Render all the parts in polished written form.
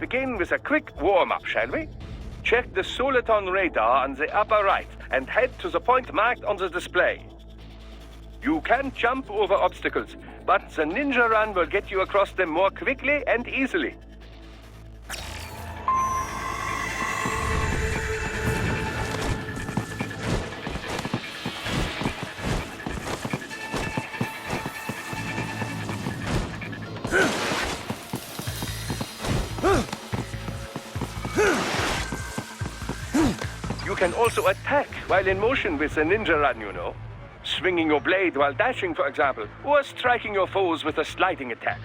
begin with a quick warm-up, shall we? Check the Soliton radar on the upper right and head to the point marked on the display. You can jump over obstacles, but the ninja run will get you across them more quickly and easily. You can also attack while in motion with the ninja run, you know. Swinging your blade while dashing, for example, or striking your foes with a sliding attack.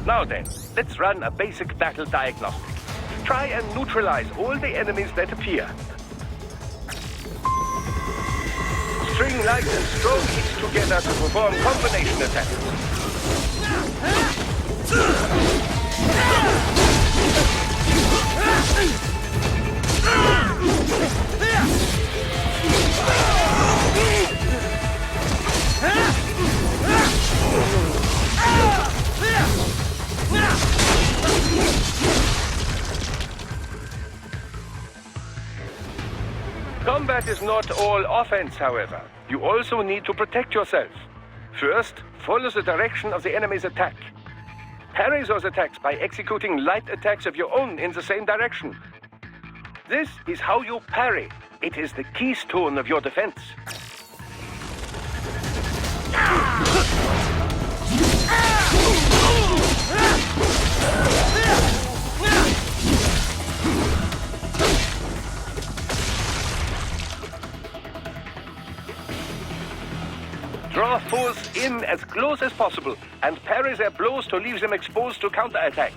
Now then, let's run a basic battle diagnostic. Try and neutralize all the enemies that appear. String light and strong hits together to perform combination attacks. Combat is not all offense, however. You also need to protect yourself. First, follow the direction of the enemy's attack. Parry those attacks by executing light attacks of your own in the same direction. This is how you parry. It is the keystone of your defense. Draw foes in as close as possible and parry their blows to leave them exposed to counterattack.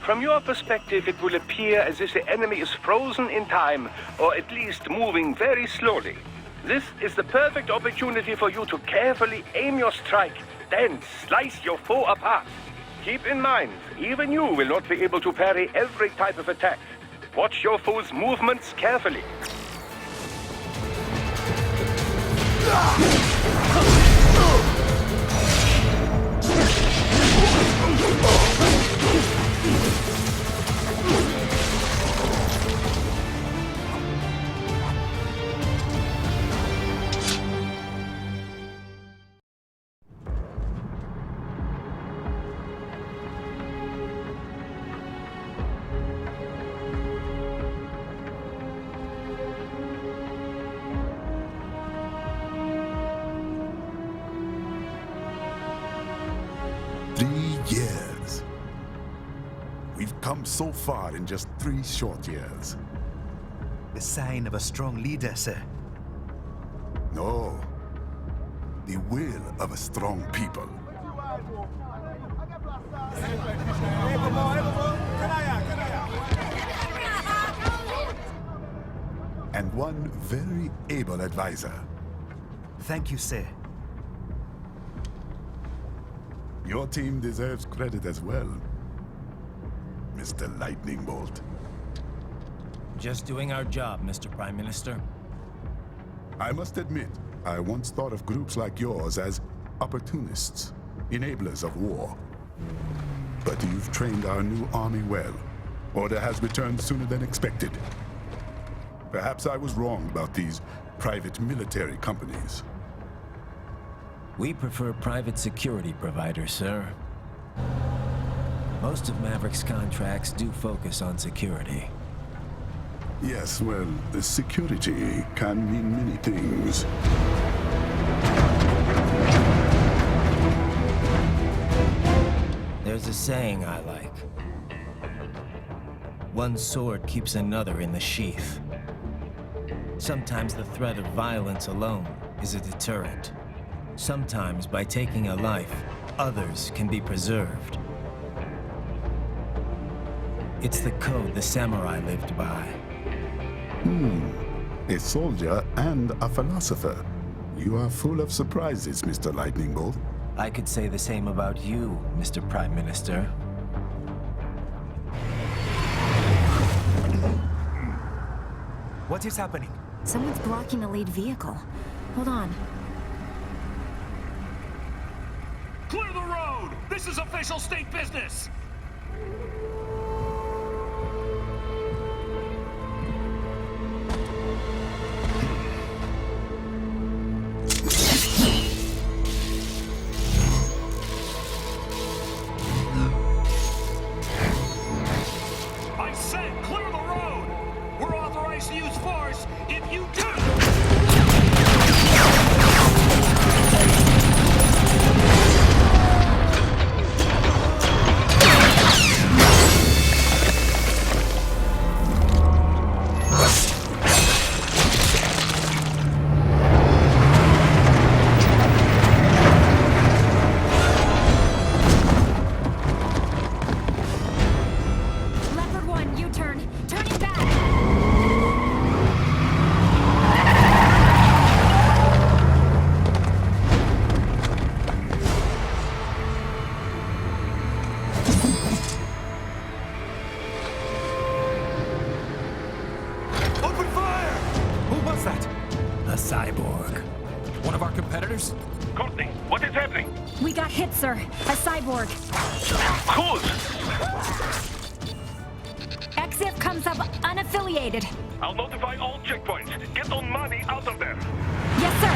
From your perspective, it will appear as if the enemy is frozen in time, or at least moving very slowly. This is the perfect opportunity for you to carefully aim your strike, then slice your foe apart. Keep in mind, even you will not be able to parry every type of attack. Watch your foe's movements carefully. 3 years. We've come so far in just 3 short years. The sign of a strong leader, sir. No. The will of a strong people. And one very able advisor. Thank you, sir. Your team deserves credit as well, Mr. Lightning Bolt. Just doing our job, Mr. Prime Minister. I must admit, I once thought of groups like yours as opportunists, enablers of war. But you've trained our new army well. Order has returned sooner than expected. Perhaps I was wrong about these private military companies. We prefer private security providers, sir. Most of Maverick's contracts do focus on security. Yes, well, security can mean many things. There's a saying I like. One sword keeps another in the sheath. Sometimes the threat of violence alone is a deterrent. Sometimes by taking a life, others can be preserved. It's the code the samurai lived by. A soldier and a philosopher. You are full of surprises, Mr. Lightning Bolt. I could say the same about you, Mr. Prime Minister. What is happening? Someone's blocking the lead vehicle. Hold on. Clear the road! This is official state business! I said clear the road! We're authorized to use force if you do! Leopard 1, U-turn. Turning back. Open fire! Who was that? A cyborg. One of our competitors? Courtney, what is happening? We got hit, sir. A cyborg. Whose? EXIF comes up unaffiliated. I'll notify all checkpoints. Get on money out of there. Yes, sir.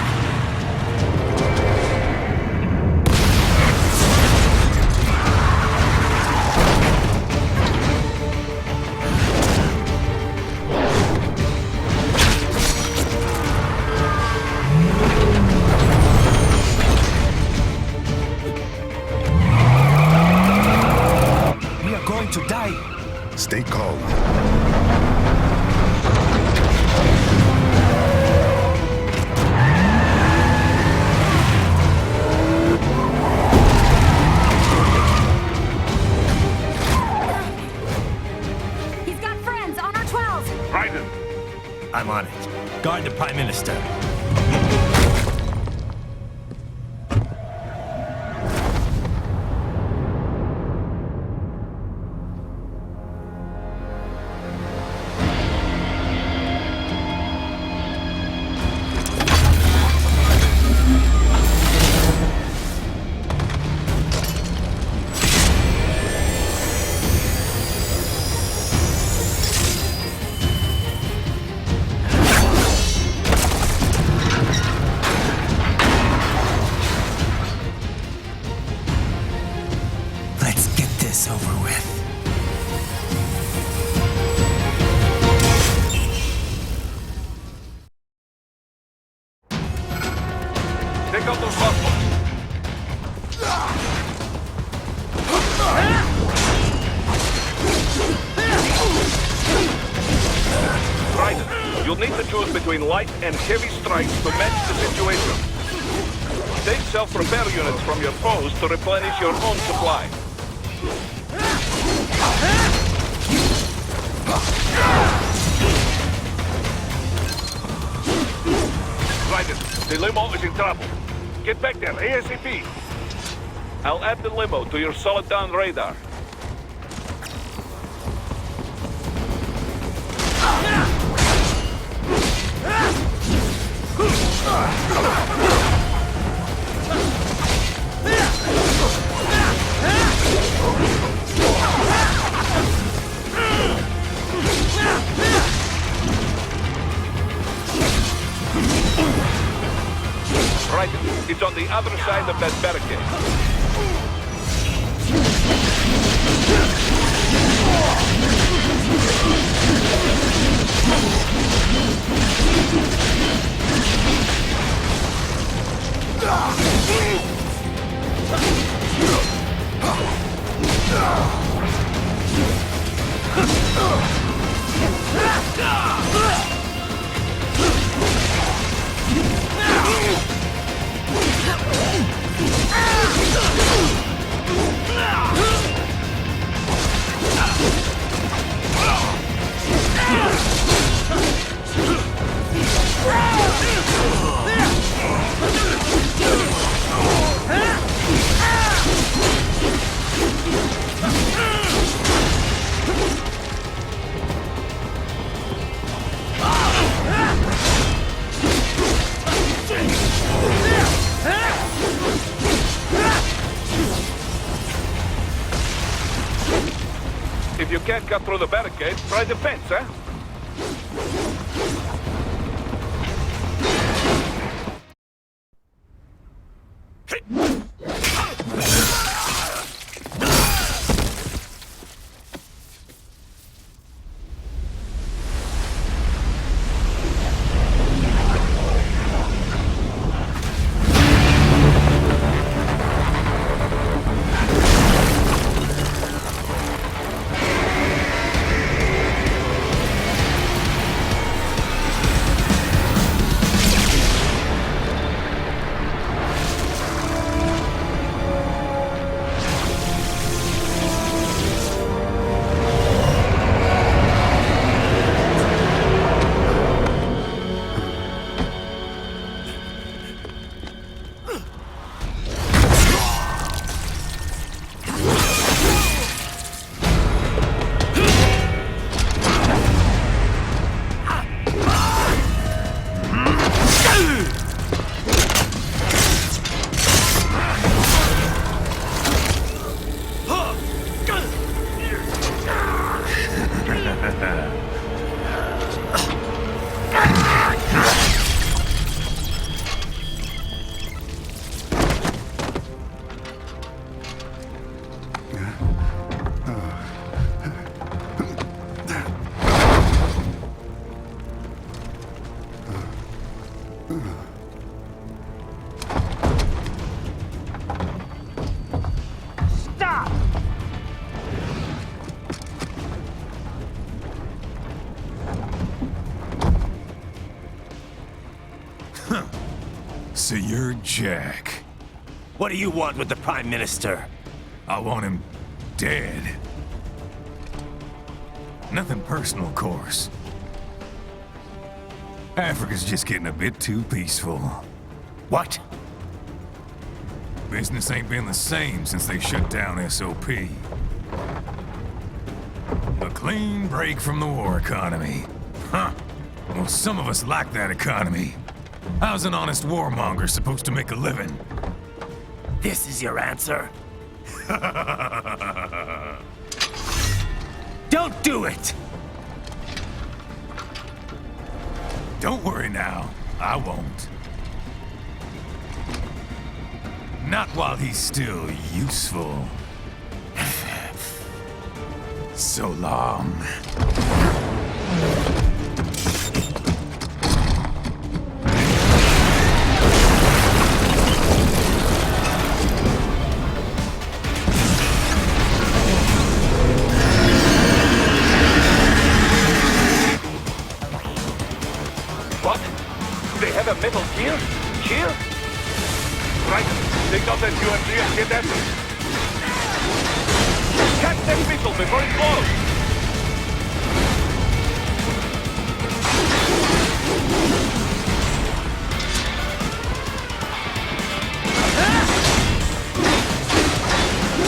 We are going to die. Stay calm. He's got friends on our 12. Raiden, I'm on it. Guard the Prime Minister. Let's get this over with. take out those hostiles. You'll need to choose between light and heavy strikes to match the situation. Take self-repair units from your foes to replenish your own supply. Right, the limo is in trouble. Get back there, ASAP. I'll add the limo to your solid down radar. Right, it's on the other side of that barricade. If you can't cut through the barricade, try the fence, huh? So you're Jack. What do you want with the Prime Minister? I want him dead. Nothing personal, of course. Africa's just getting a bit too peaceful. What? Business ain't been the same since they shut down SOP. A clean break from the war economy. Huh. Well, some of us like that economy. How's an honest warmonger supposed to make a living? This is your answer? Don't do it! Don't worry now. I won't. Not while he's still useful. So long. Here? Right. Take out that UMG and get at it. Catch that missile before it blows!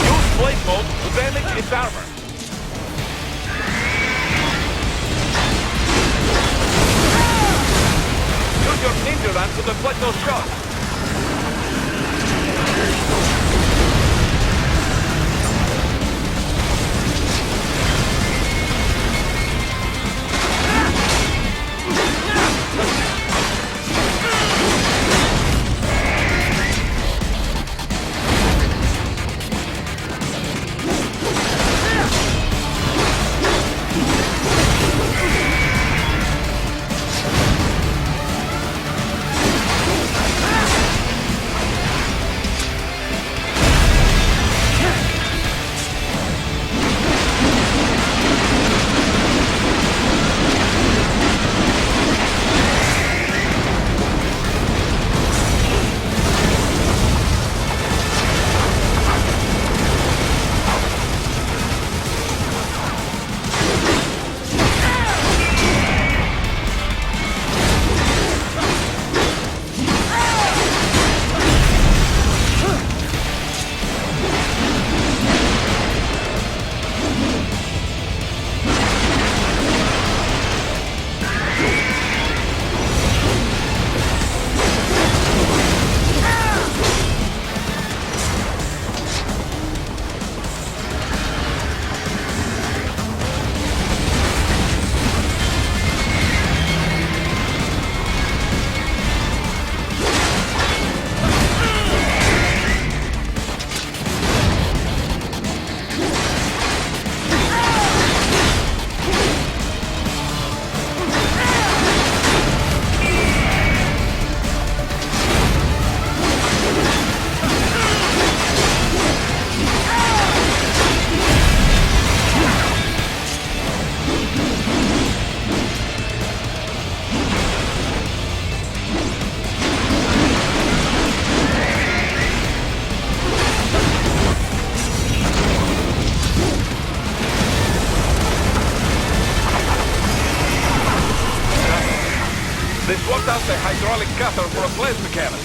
Use blade mode to damage its armor. Use your ninja run to deflect those shots. They swapped out the hydraulic cutter for a plasma cannon.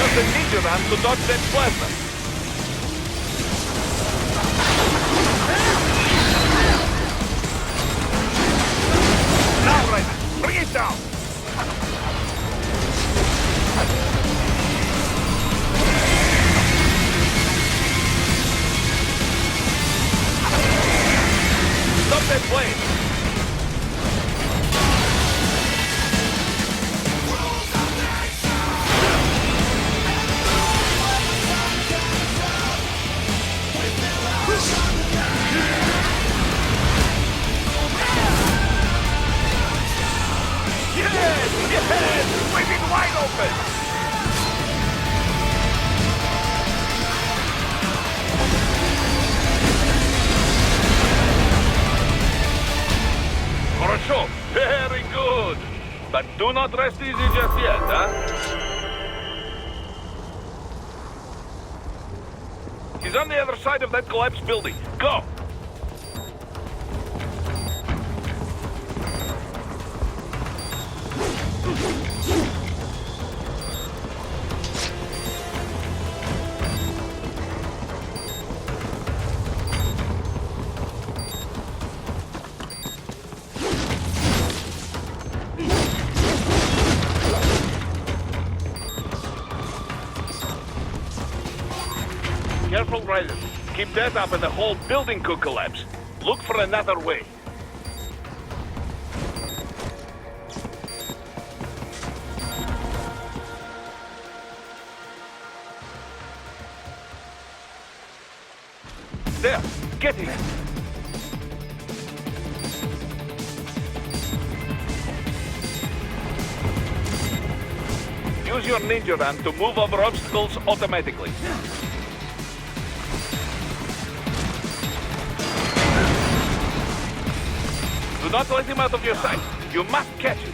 Use the ninja run to dodge that plasma. Now, Raiden, bring it down! Stop that plane! Yes! Sweeping wide open! Хорошо, very good. But do not rest easy just yet, huh? He's on the other side of that collapsed building. Go! Careful, Raiden. Keep that up and the whole building could collapse. Look for another way. There! Get him! Use your ninja run to move over obstacles automatically. Do not let him out of your sight. You must catch him.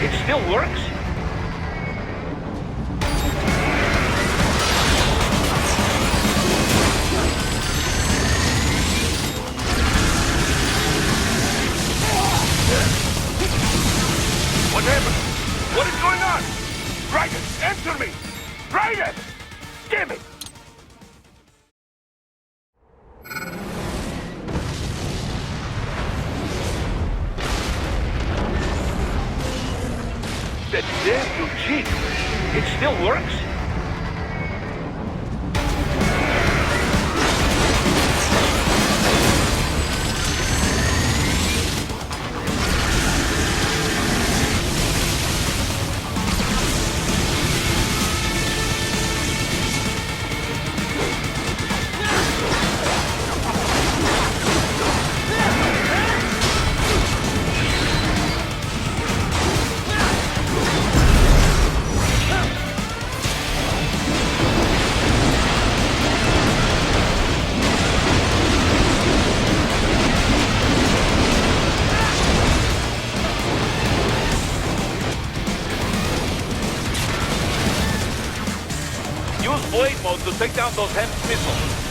It still works? What happened? What is going on? Raiden, answer me! Raiden! Damn it! That damn Eugene! It still works? Use blade mode to take down those HEMS missiles.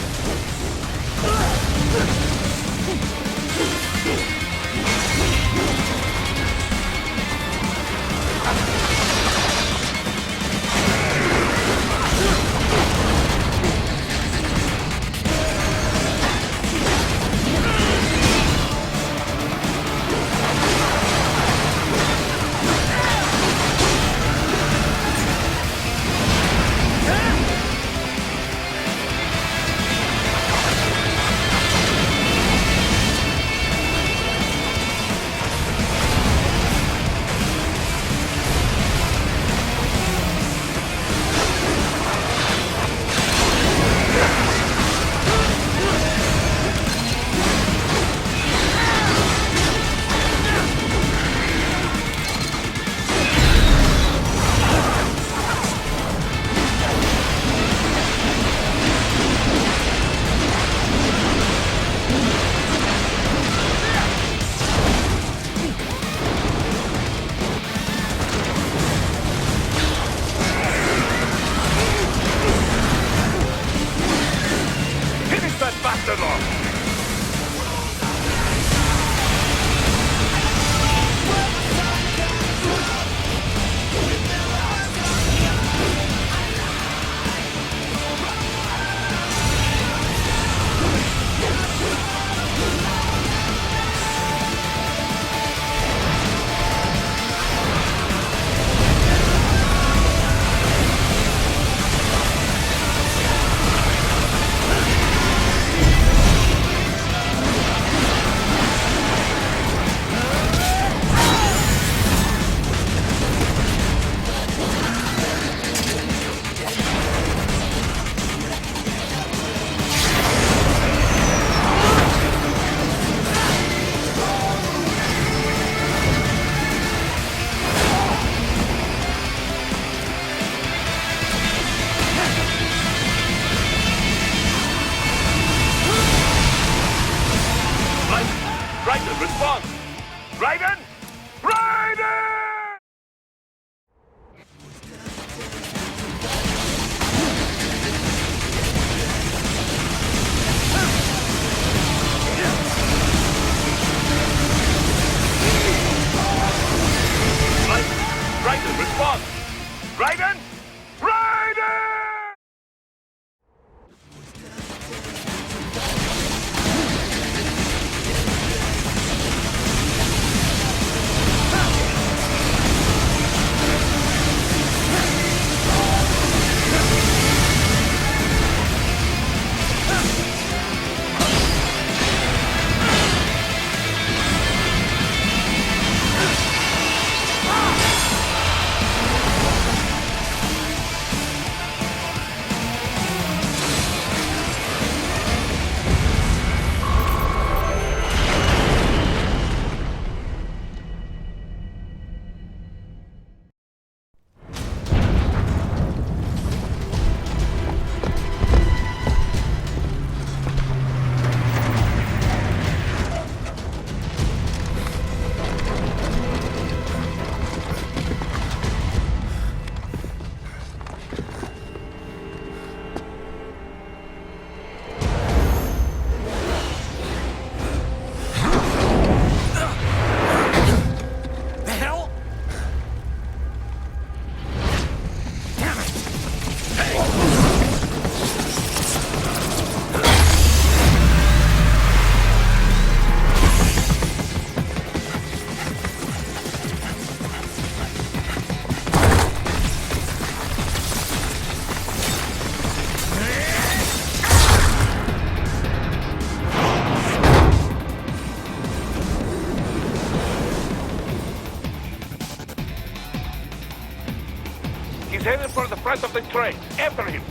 He's headed for the front of the train. After him.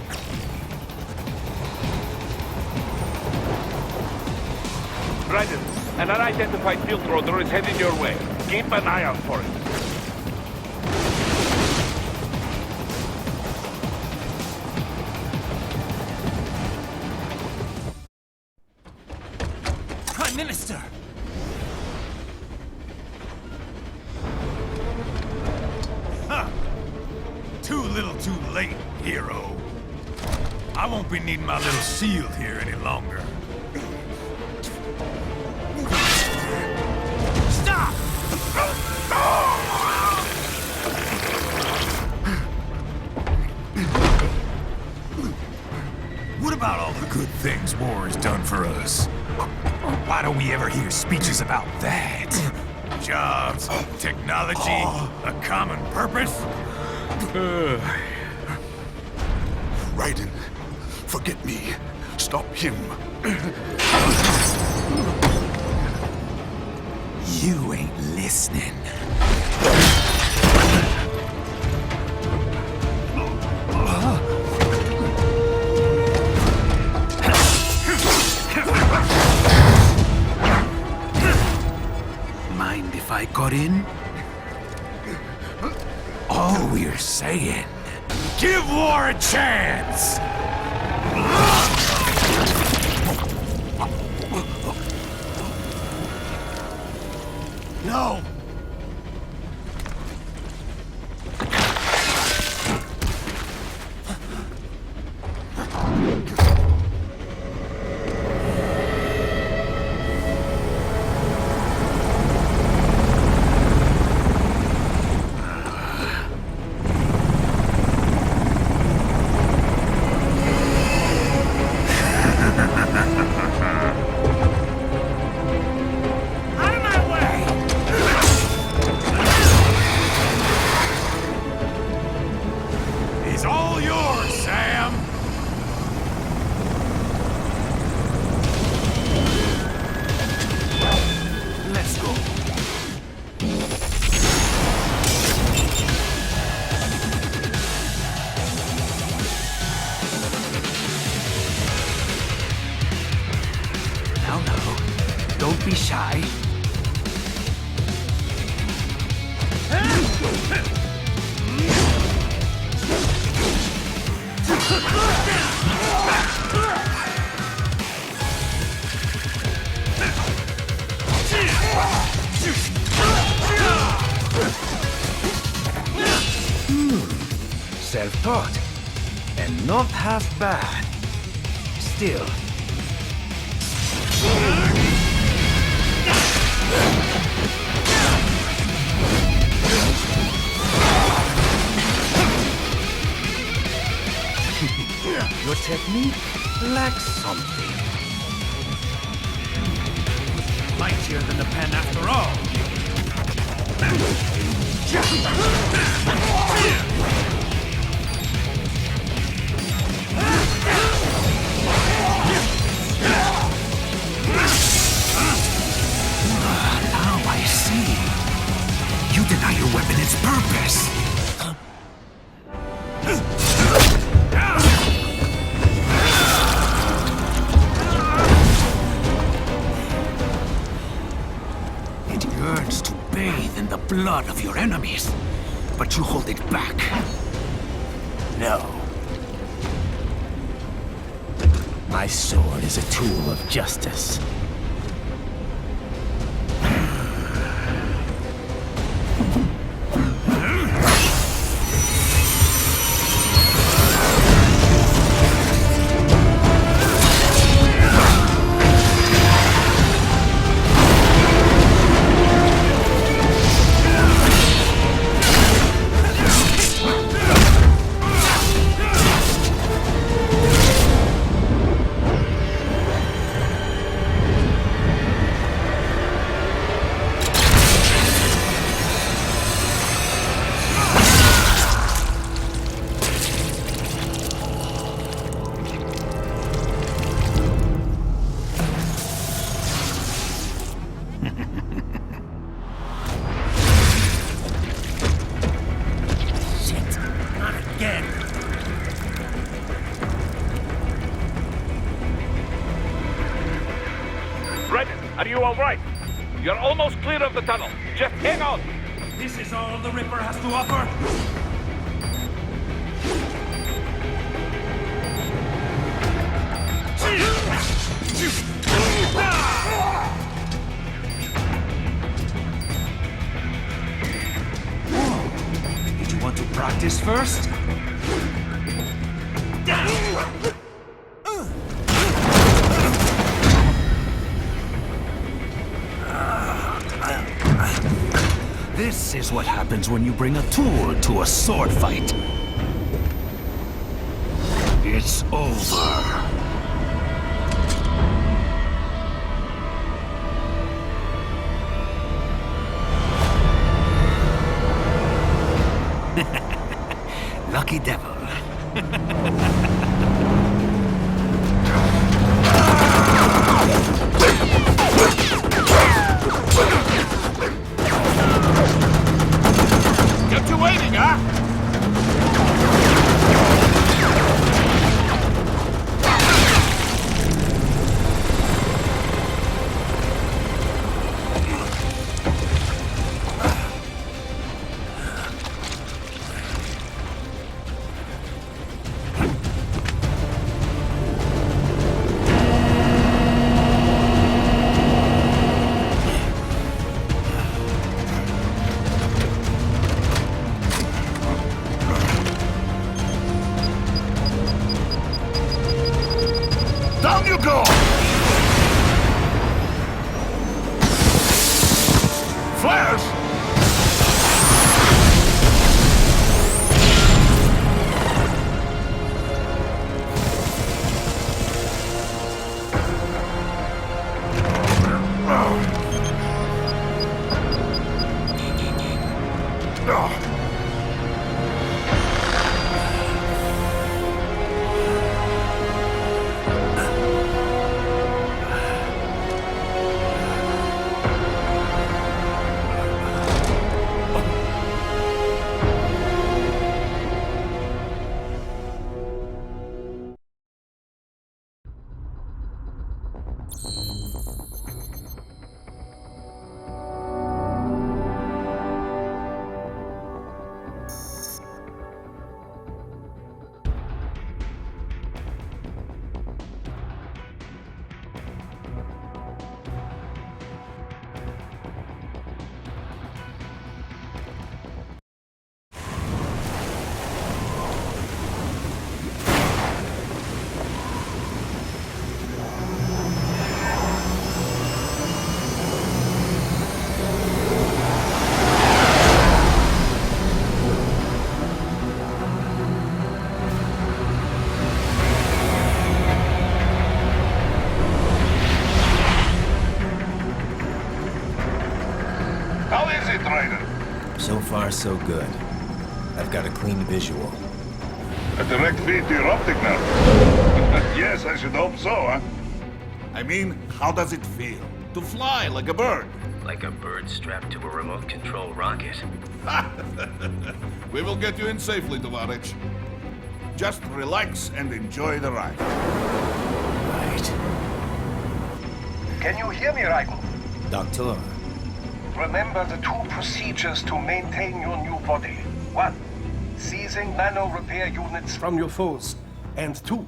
Raiden, an unidentified field roader is heading your way. Keep an eye out for it. Prime Minister! Huh. Too little too late, hero. I won't be needing my little shield here any longer. Stop! What about all the good things war has done for us? Why don't we ever hear speeches about that? Jobs, technology, a common purpose? Raiden, forget me. Stop him. You ain't listening. Mind if I got in? All we're saying... Give war a chance! No! He's all yours, Sam! Let's go. Now, don't be shy. Self-taught, and not half bad. Still. Your technique lacks something. Mightier than the pen after all. Now I see. You deny your weapon its purpose. It yearns to bathe in the blood of your enemies, but you hold it back. No. My sword is a tool of justice. all right? You're almost clear of the tunnel. Just hang on. This is all the Ripper has to offer? Did you want to practice first? This is what happens when you bring a tool to a sword fight. It's over. Lucky devil. Get you waiting, huh? Down you go! Flares! How is it, Ryder? So far, so good. I've got a clean visual. A direct feed to your optic nerve. Yes, I should hope so, huh? I mean, how does it feel? To fly like a bird? Like a bird strapped to a remote control rocket. We will get you in safely, Tovarich. Just relax and enjoy the ride. Right. Can you hear me, Ryder? Doctor, Remember the two procedures to maintain your new body. 1. Seizing nano repair units from your foes. And 2.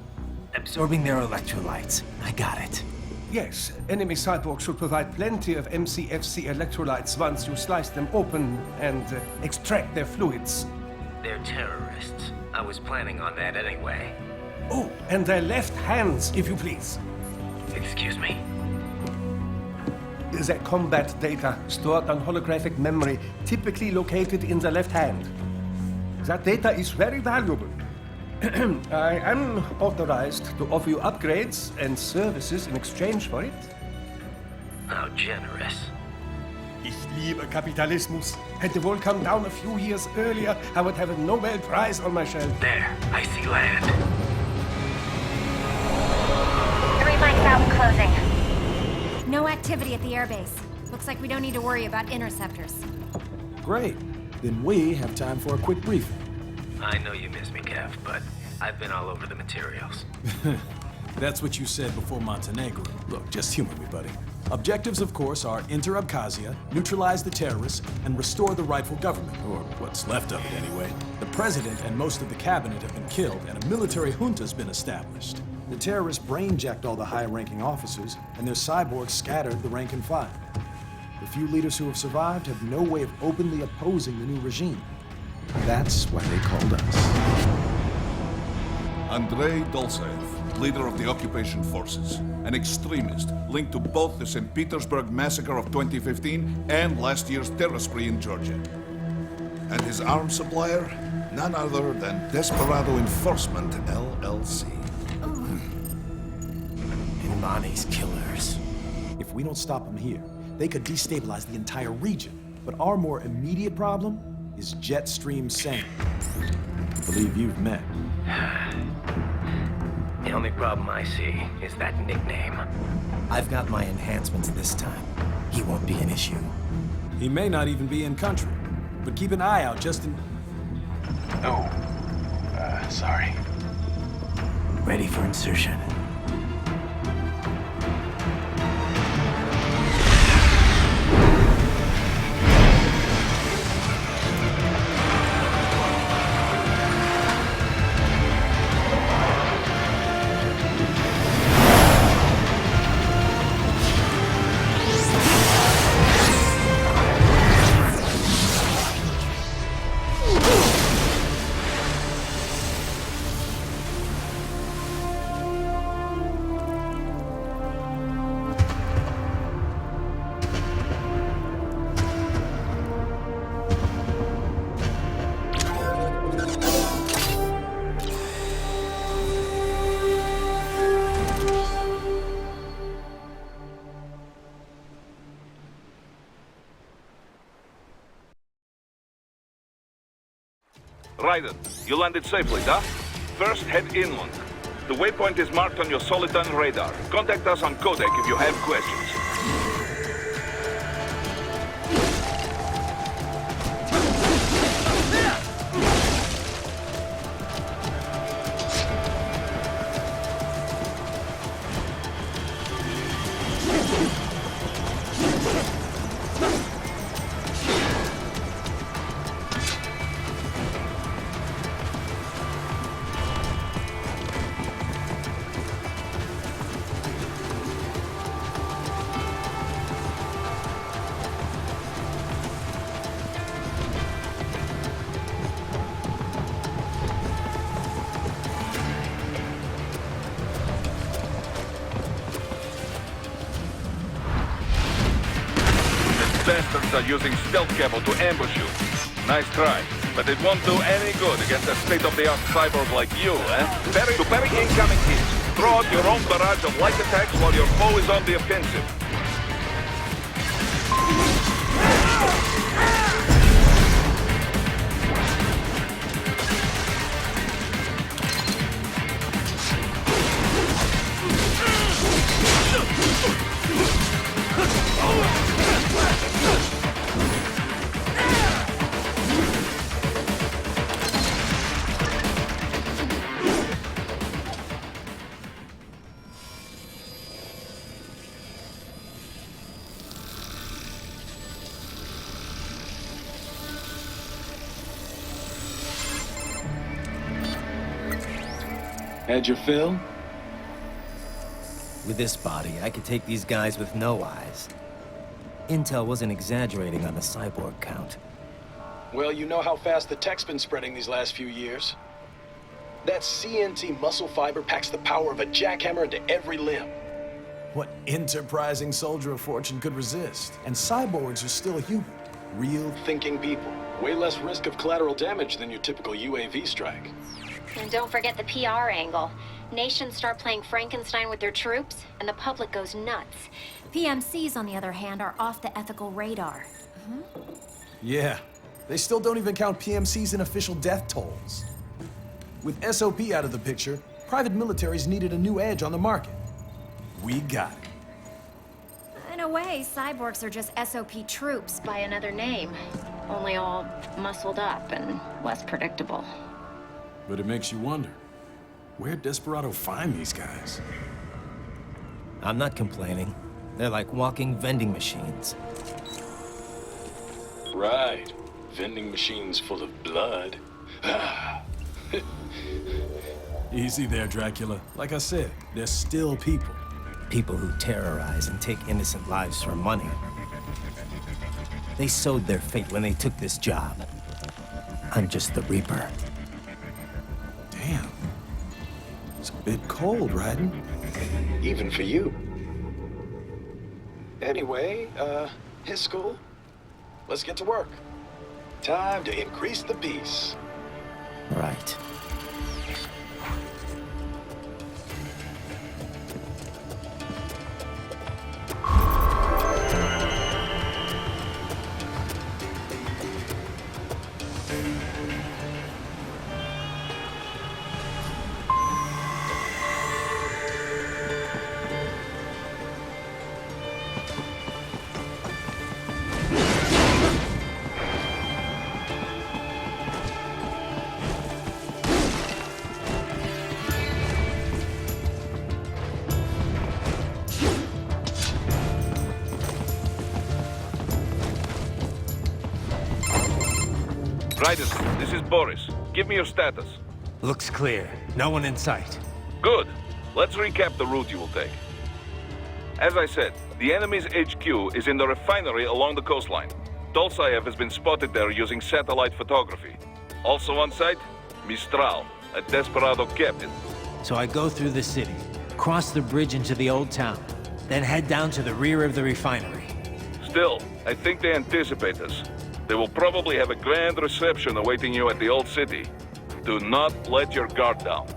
absorbing their electrolytes. I got it. Yes, enemy cyborgs should provide plenty of MCFC electrolytes once you slice them open and extract their fluids. They're terrorists. I was planning on that anyway. Oh, and their left hands, if you please. Excuse me? Their combat data stored on holographic memory, typically located in the left hand. That data is very valuable. I am authorized to offer you upgrades and services in exchange for it. How generous. Ich liebe Kapitalismus. Had the wall come down a few years earlier, I would have a Nobel Prize on my shelf. There, I see land. 3 mics out, closing. No activity at the airbase. Looks like we don't need to worry about interceptors. Great. Then we have time for a quick briefing. I know you miss me, Kev, but I've been all over the materials. That's what you said before Montenegro. Look, just humor me, buddy. Objectives, of course, are enter Abkhazia, neutralize the terrorists, and restore the rightful government, or what's left of it anyway. The president and most of the cabinet have been killed, and a military junta's been established. The terrorists brain-jacked all the high-ranking officers, and their cyborgs scattered the rank and file. The few leaders who have survived have no way of openly opposing the new regime. That's why they called us. Andrei Dolzaev, leader of the occupation forces, an extremist linked to both the St. Petersburg massacre of 2015 and last year's terror spree in Georgia. And his arms supplier, none other than Desperado Enforcement, LLC. Imani's killers. If we don't stop them here, they could destabilize the entire region. But our more immediate problem is Jetstream Sam. I believe you've met. The only problem I see is that nickname. I've got my enhancements this time. He won't be an issue. He may not even be in country, but keep an eye out just in... Oh, sorry. Ready for insertion. Raiden, you landed safely, huh? First, head inland. The waypoint is marked on your Soliton radar. Contact us on Codec if you have questions. Bastards are using stealth cable to ambush you. Nice try, but it won't do any good against a state-of-the-art cyborg like you, eh? To parry incoming hits, throw out your own barrage of light attacks while your foe is on the offensive. Had your fill? With this body, I could take these guys with no eyes. Intel wasn't exaggerating on the cyborg count. Well, you know how fast the tech's been spreading these last few years. That CNT muscle fiber packs the power of a jackhammer into every limb. What enterprising soldier of fortune could resist? And cyborgs are still human. Real, thinking people. Way less risk of collateral damage than your typical UAV strike. And don't forget the PR angle. Nations start playing Frankenstein with their troops, and the public goes nuts. PMCs, on the other hand, are off the ethical radar. Yeah, they still don't even count PMCs in official death tolls. With SOP out of the picture, private militaries needed a new edge on the market. We got it. In a way, cyborgs are just SOP troops by another name. Only all muscled up and less predictable. But it makes you wonder. Where'd Desperado find these guys? I'm not complaining. They're like walking vending machines. Right. Vending machines full of blood. Easy there, Dracula. Like I said, they're still people. People who terrorize and take innocent lives for money. They sowed their fate when they took this job. I'm just the Reaper. Damn. It's a bit cold, Raiden. Even for you. Anyway, his school. Let's get to work. Time to increase the peace. Right. Raiden, this is Boris. Give me your status. Looks clear. No one in sight. Good. Let's recap the route you will take. As I said, the enemy's HQ is in the refinery along the coastline. Dolzaev has been spotted there using satellite photography. Also on site, Mistral, a Desperado captain. So I go through the city, cross the bridge into the old town, then head down to the rear of the refinery. Still, I think they anticipate us. They will probably have a grand reception awaiting you at the old city. Do not let your guard down.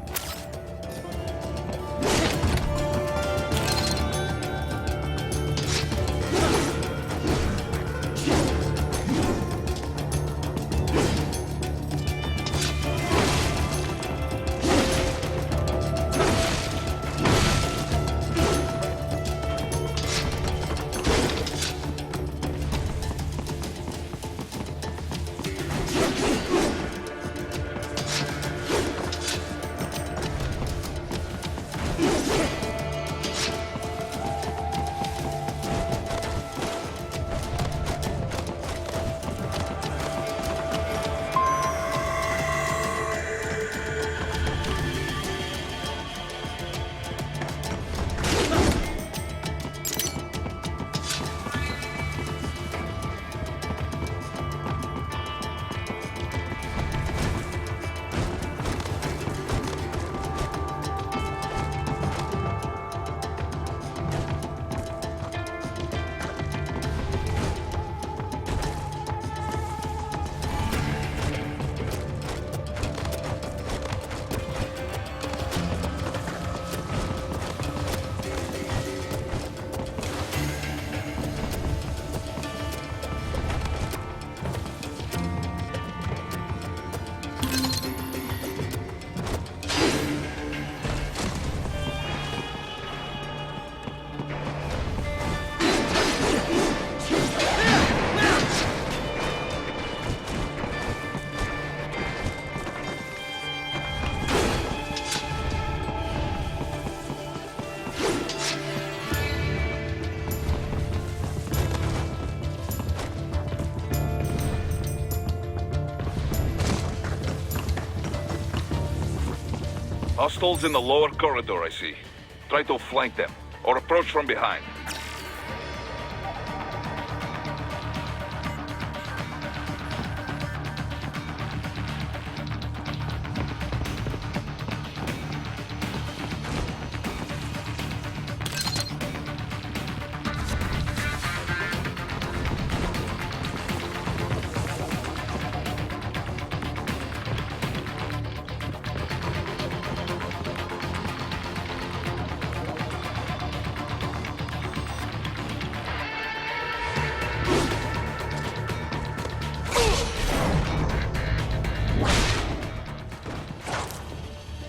Hostiles in the lower corridor, I see. Try to flank them, or approach from behind.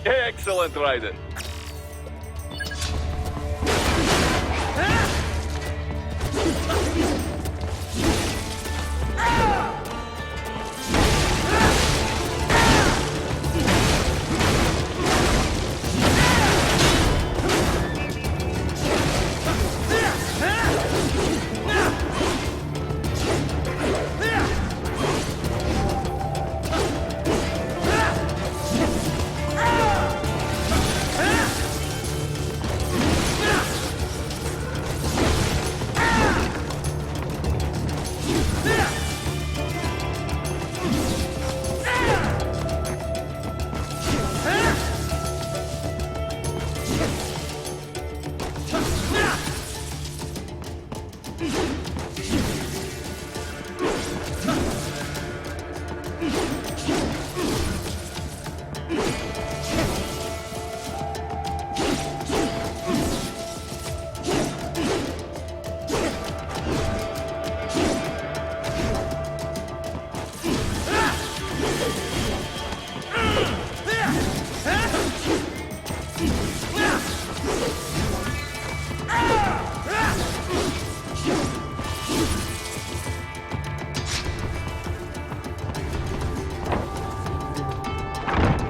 Excellent, Raiden.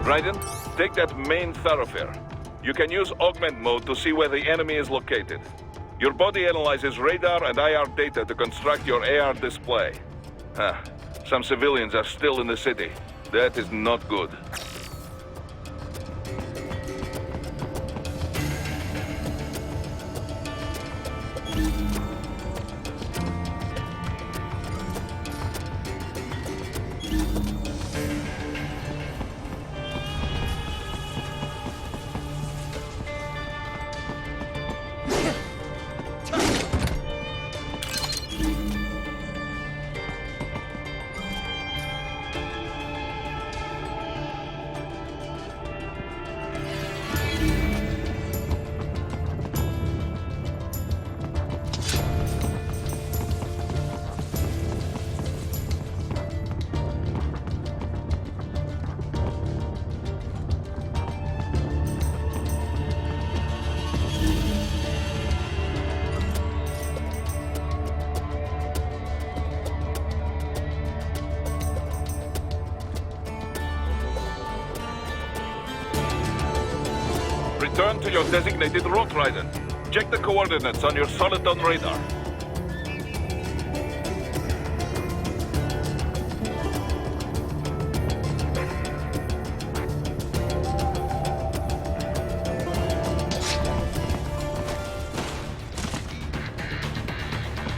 Raiden, take that main thoroughfare. You can use augment mode to see where the enemy is located. Your body analyzes radar and IR data to construct your AR display. Some civilians are still in the city. That is not good. Return to your designated route, Raiden. Check the coordinates on your Soliton radar.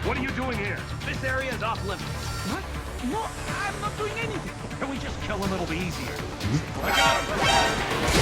What are you doing here? This area is off limits. What? No, I'm not doing anything. Can we just kill him? It'll be easier. I got him!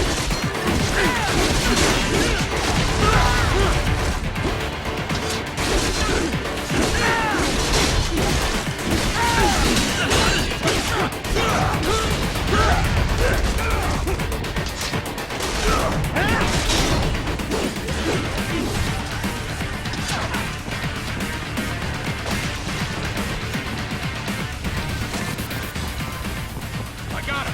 I got him!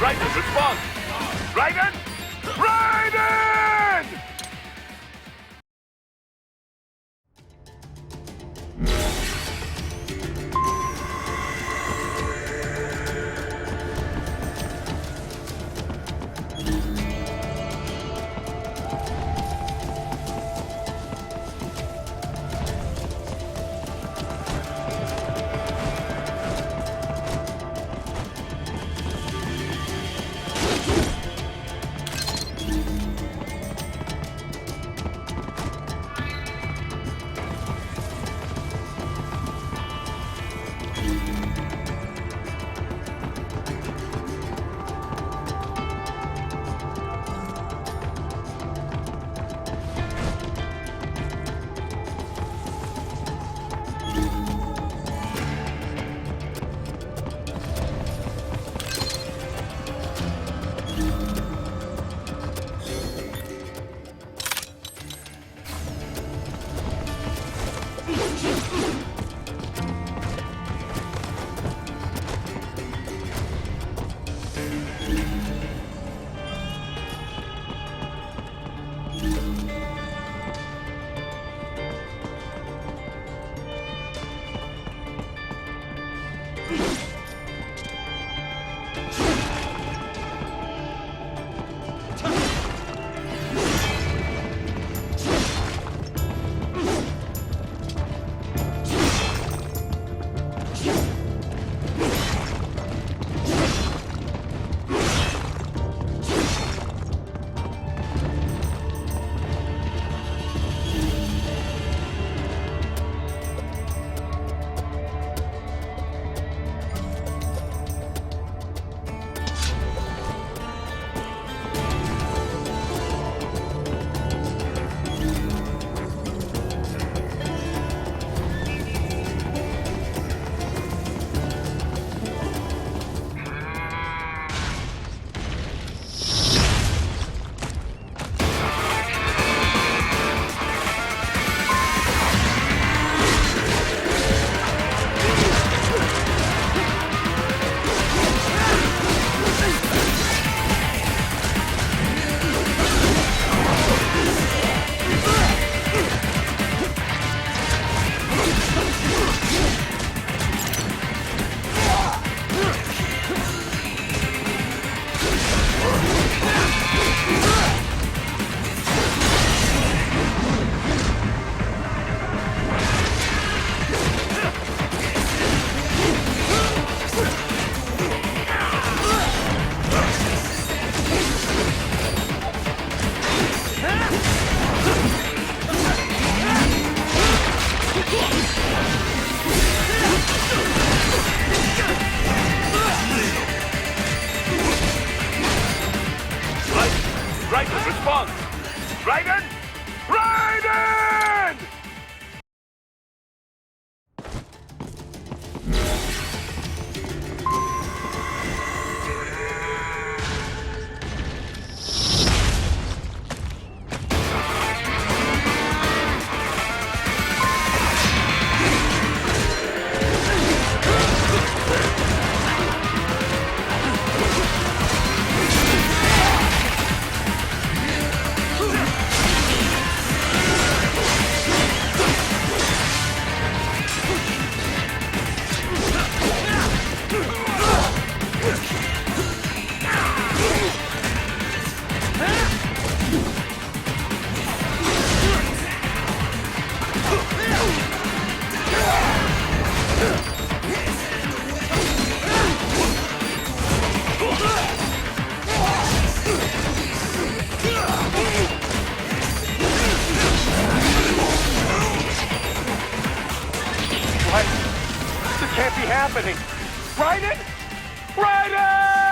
Raiden, respond! Raiden! Raiden! Raiden, respond! Raiden! Raiden! What? This can't be happening. Raiden? Raiden!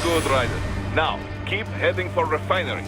good, Ryder. Now, keep heading for refinery.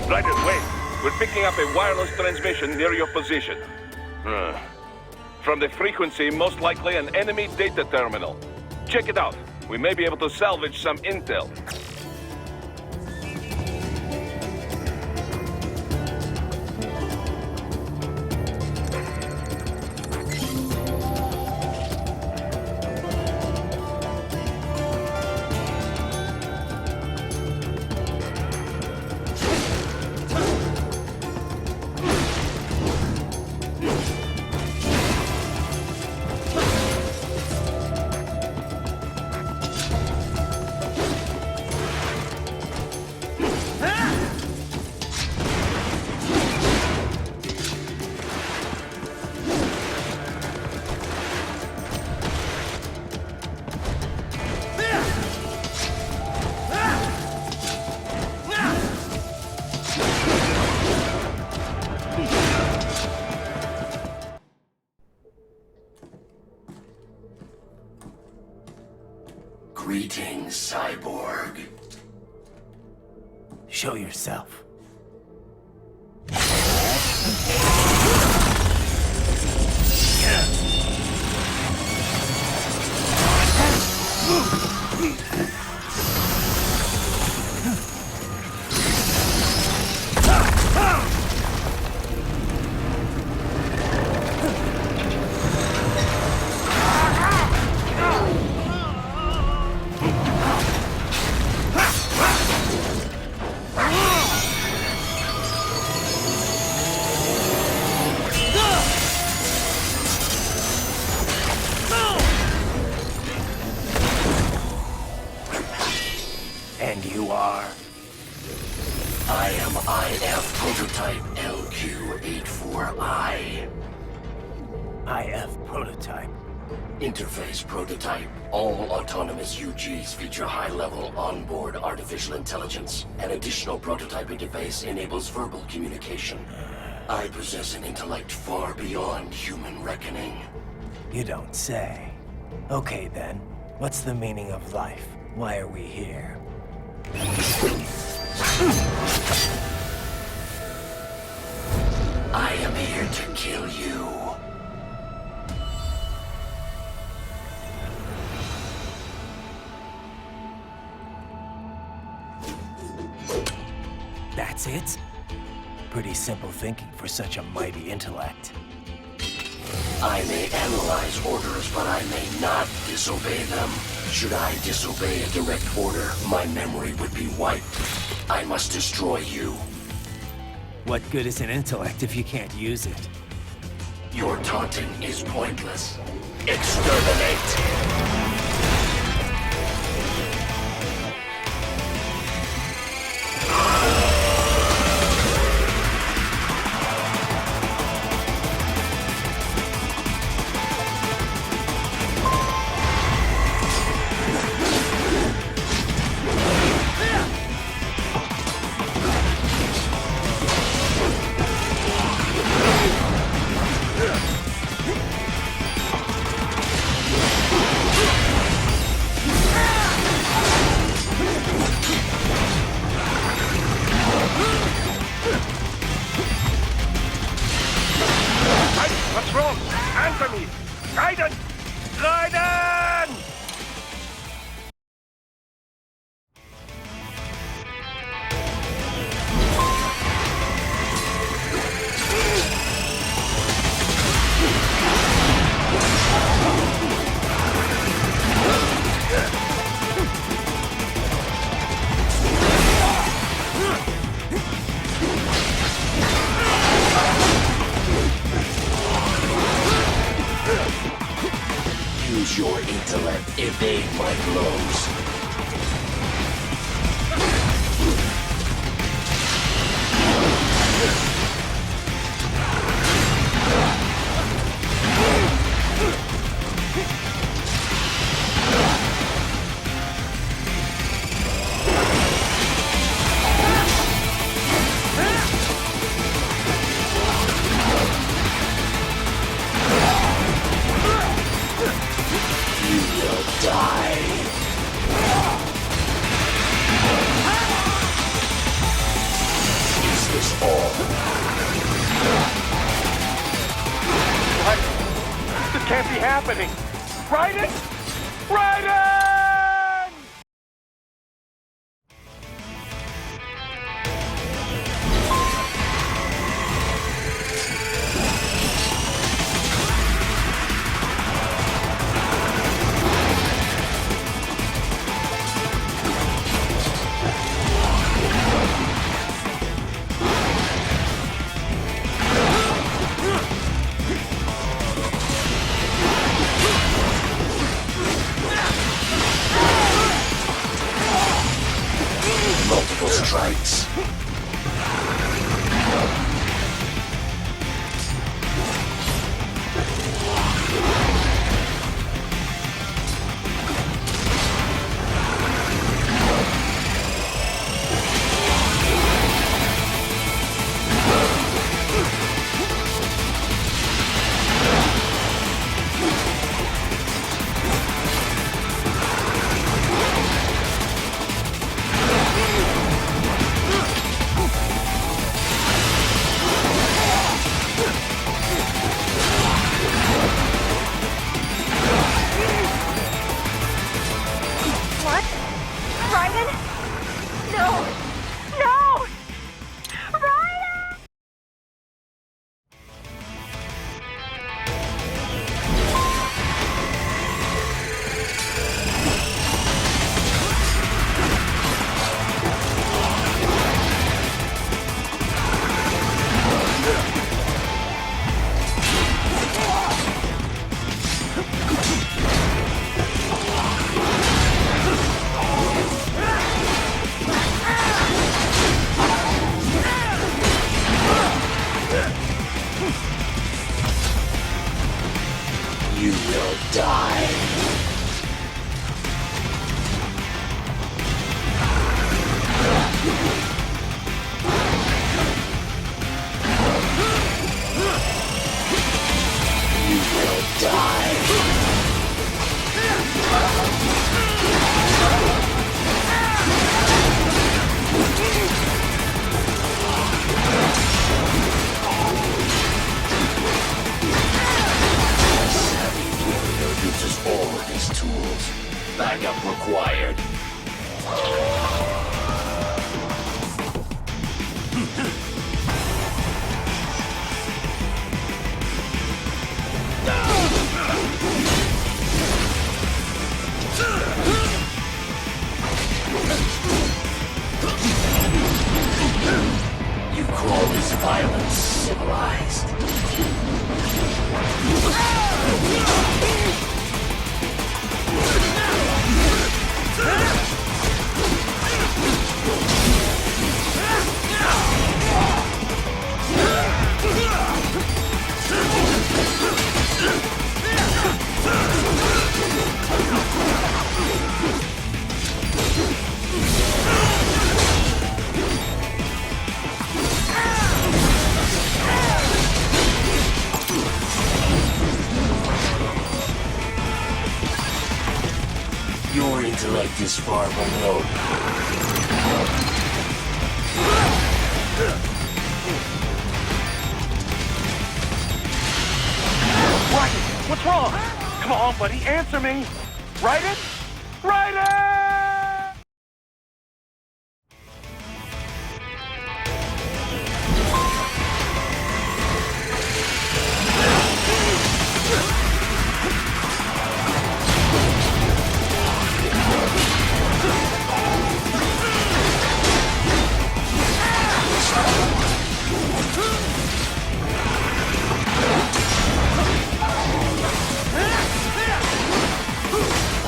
Right away. We're picking up a wireless transmission near your position. From the frequency, most likely an enemy data terminal. Check it out. We may be able to salvage some intel. Greetings, cyborg. Show yourself. And you are? I am IF Prototype LQ84I. IF Prototype. Interface Prototype. All autonomous UGs feature high-level onboard artificial intelligence. An additional prototype interface enables verbal communication. I possess an intellect far beyond human reckoning. You don't say. Okay then, what's the meaning of life? Why are we here? I am here to kill you. That's it? Pretty simple thinking for such a mighty intellect. I may analyze orders, but I may not disobey them. Should I disobey a direct order, my memory would be wiped. I must destroy you. What good is an intellect if you can't use it? Your taunting is pointless. Exterminate! What's wrong? Answer me! Raiden! Raiden! Use your intellect. Evade my blows. all. What? This can't be happening. Raiden? Raiden! Multiple strikes. What? Raiden? No! No! Raiden! You will die. You will die. Uses all of his tools. Backup required. You call this violence civilized? Your intellect is far below. Raiden, what's wrong? Come on, buddy, answer me. Raiden? Raiden!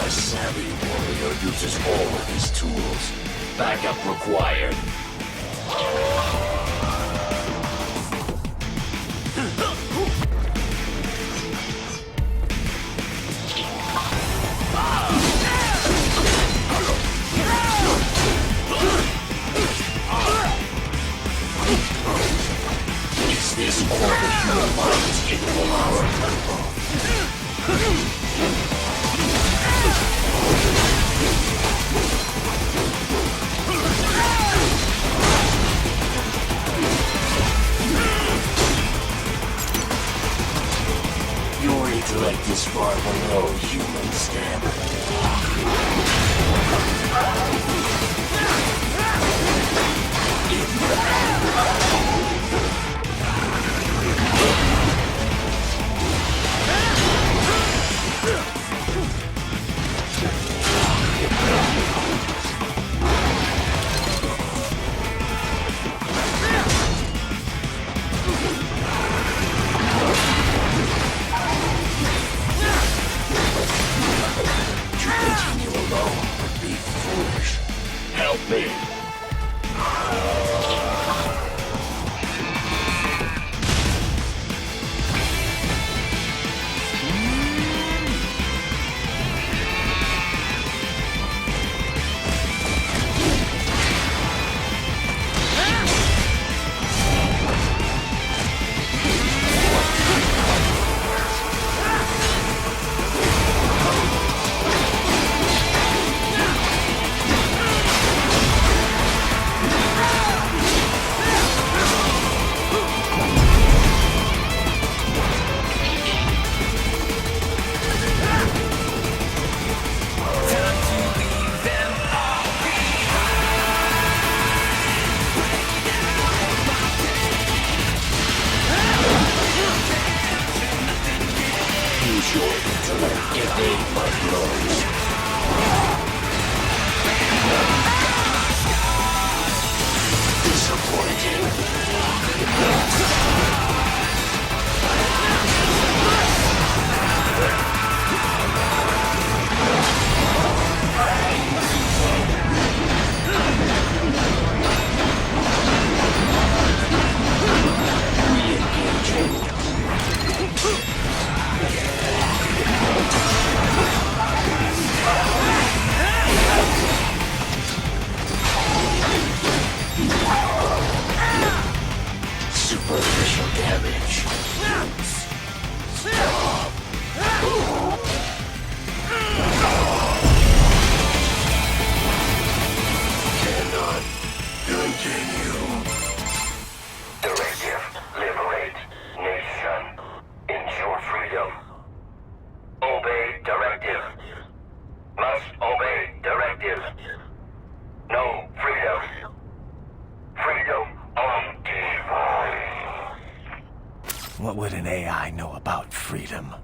A savvy warrior uses all of his tools. Backup required. Is this all the human mind is capable of? is far below human standard. To continue alone would be foolish. Help me. Use your intellect, evade my blows. Superficial damage. Cannot continue. Directive, liberate nation. Ensure freedom. Obey directive. Must obey directive. No freedom. Freedom on device. What would an AI know about freedom?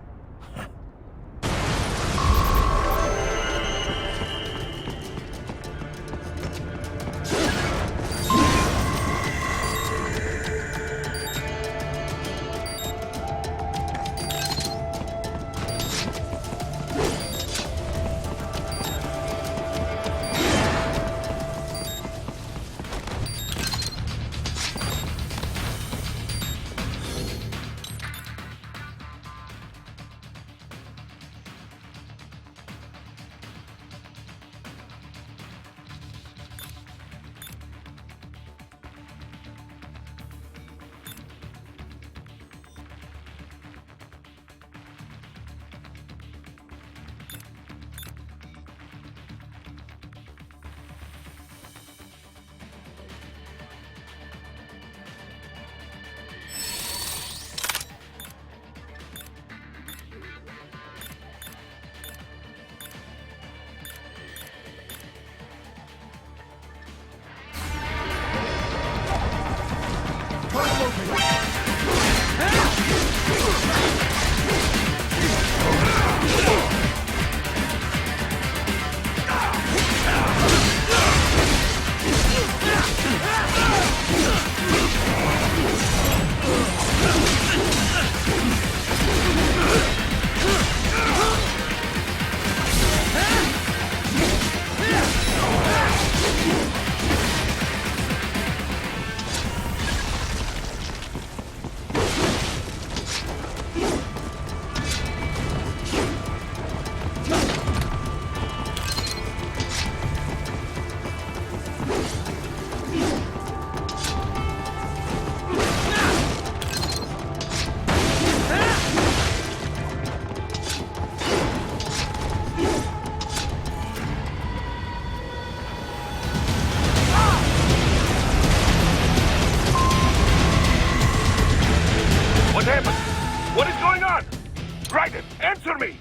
Raiden, answer me!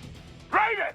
Raiden!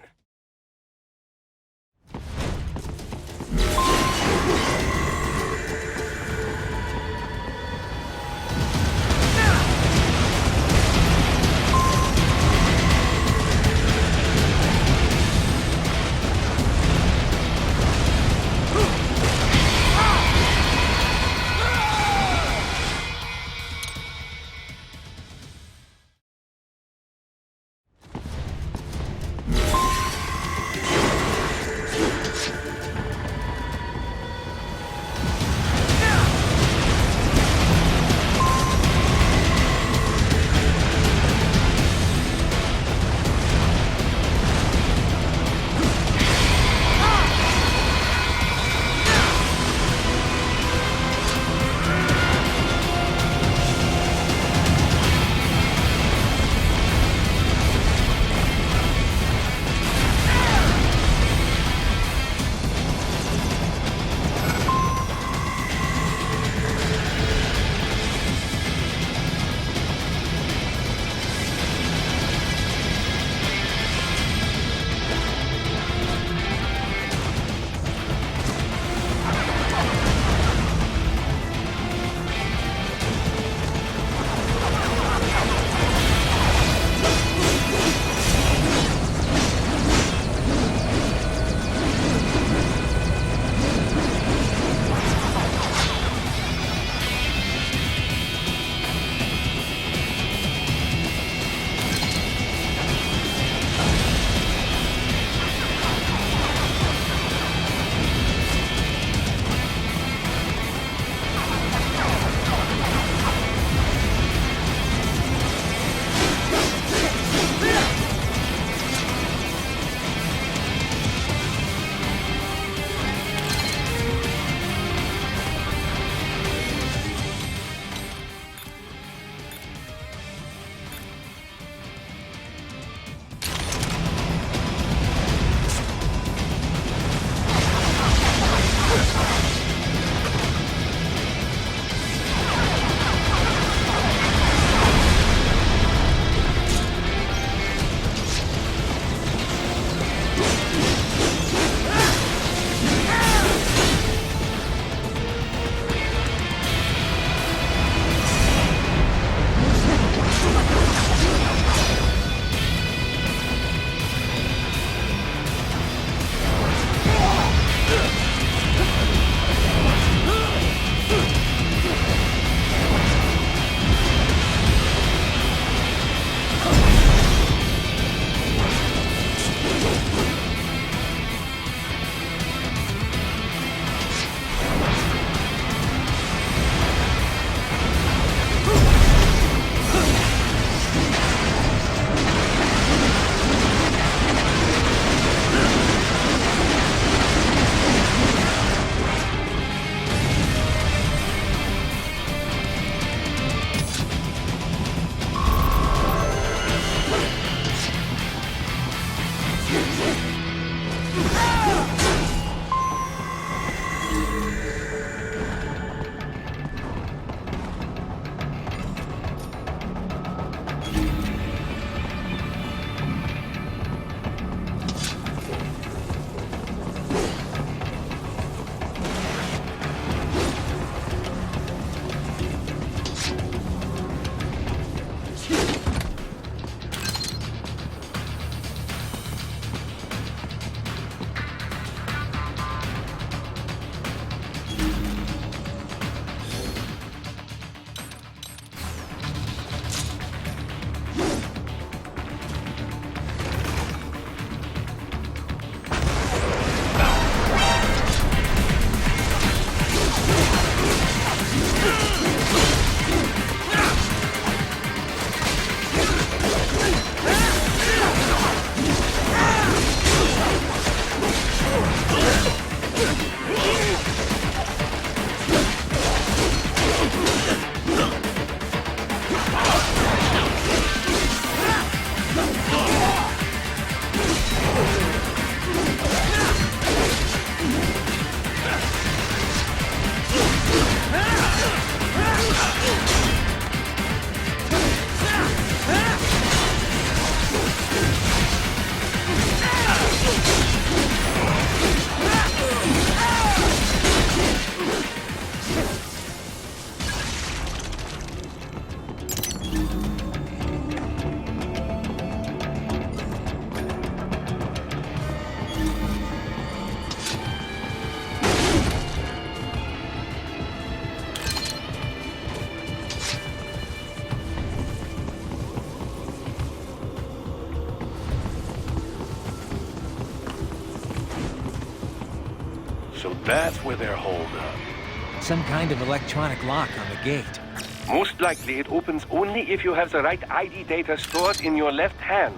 That's where they're holed up. Some kind of electronic lock on the gate. Most likely it opens only if you have the right ID data stored in your left hand.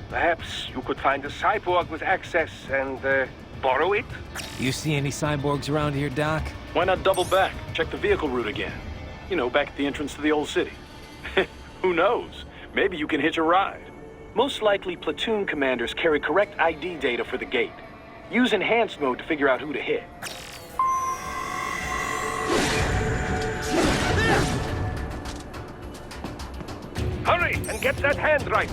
Perhaps you could find a cyborg with access and borrow it? You see any cyborgs around here, Doc? Why not double back? Check the vehicle route again. You know, back at the entrance to the old city. Who knows? Maybe you can hitch a ride. Most likely, platoon commanders carry correct ID data for the gate. Use enhanced mode to figure out who to hit. Hurry and get that hand right.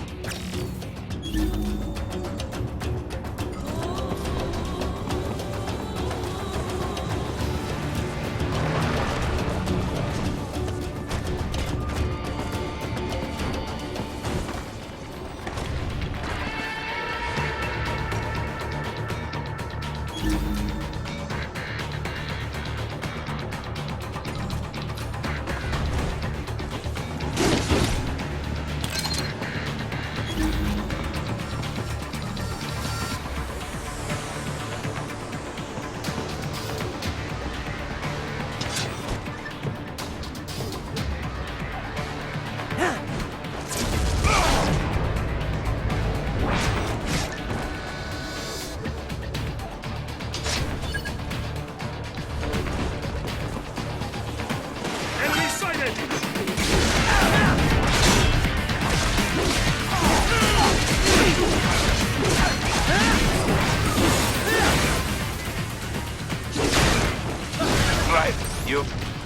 Right.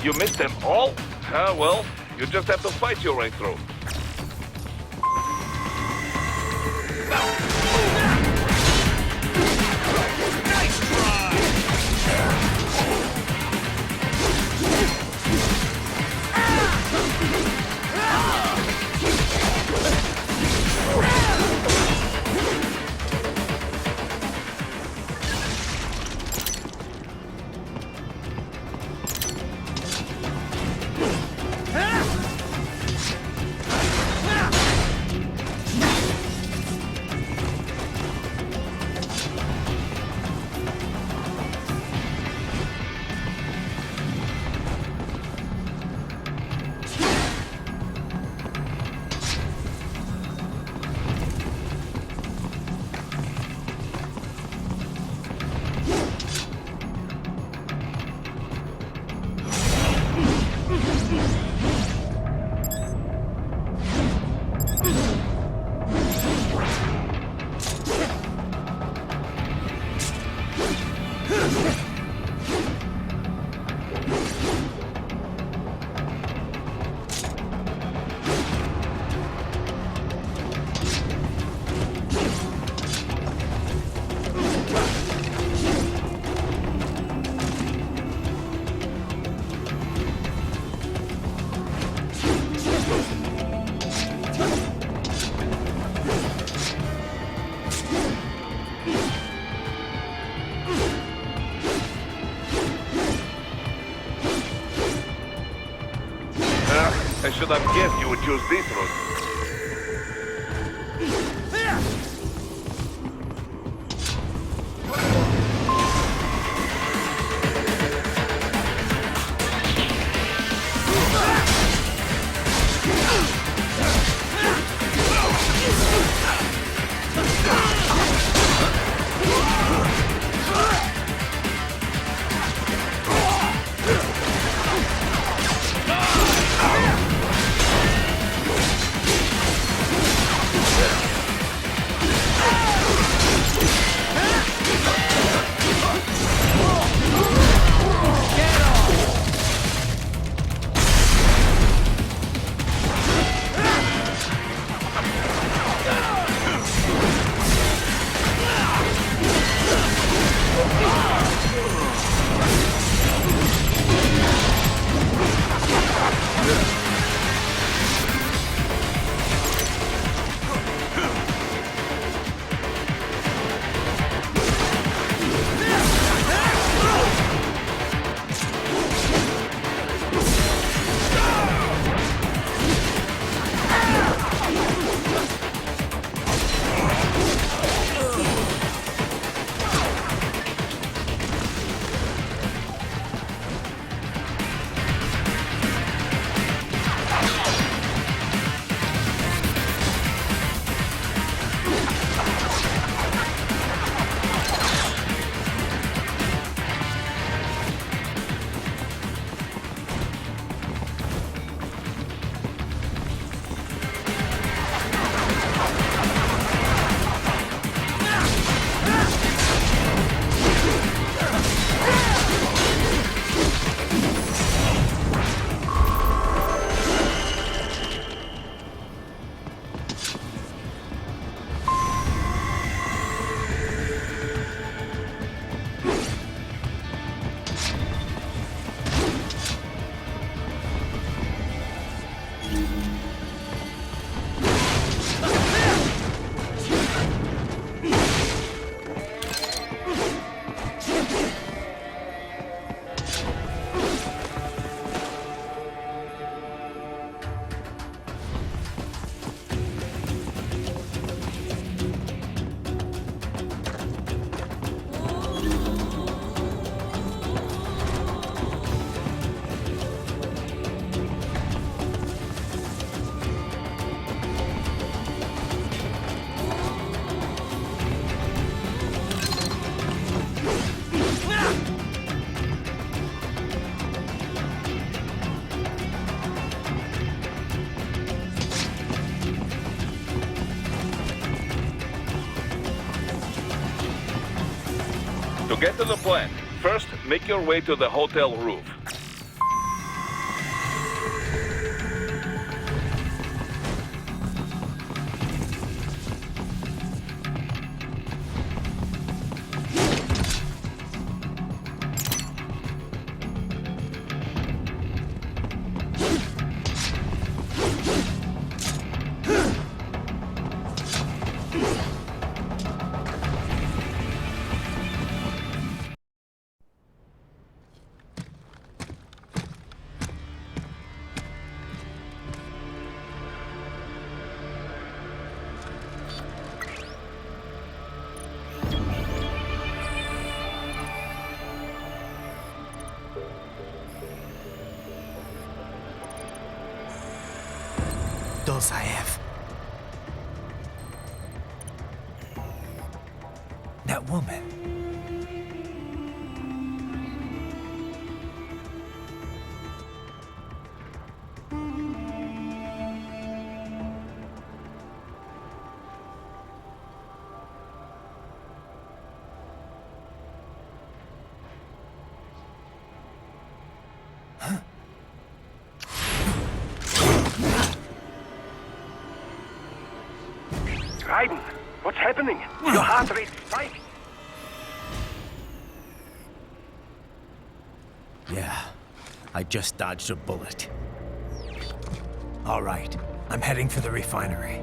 You missed them all? Ah, well, you just have to fight your way through. I should have guessed you would choose this route. To get to the plant, first make your way to the hotel roof. Dulzaev. That woman. Raiden, what's happening? Your heart rate spiked. Yeah, I just dodged a bullet. All right, I'm heading for the refinery.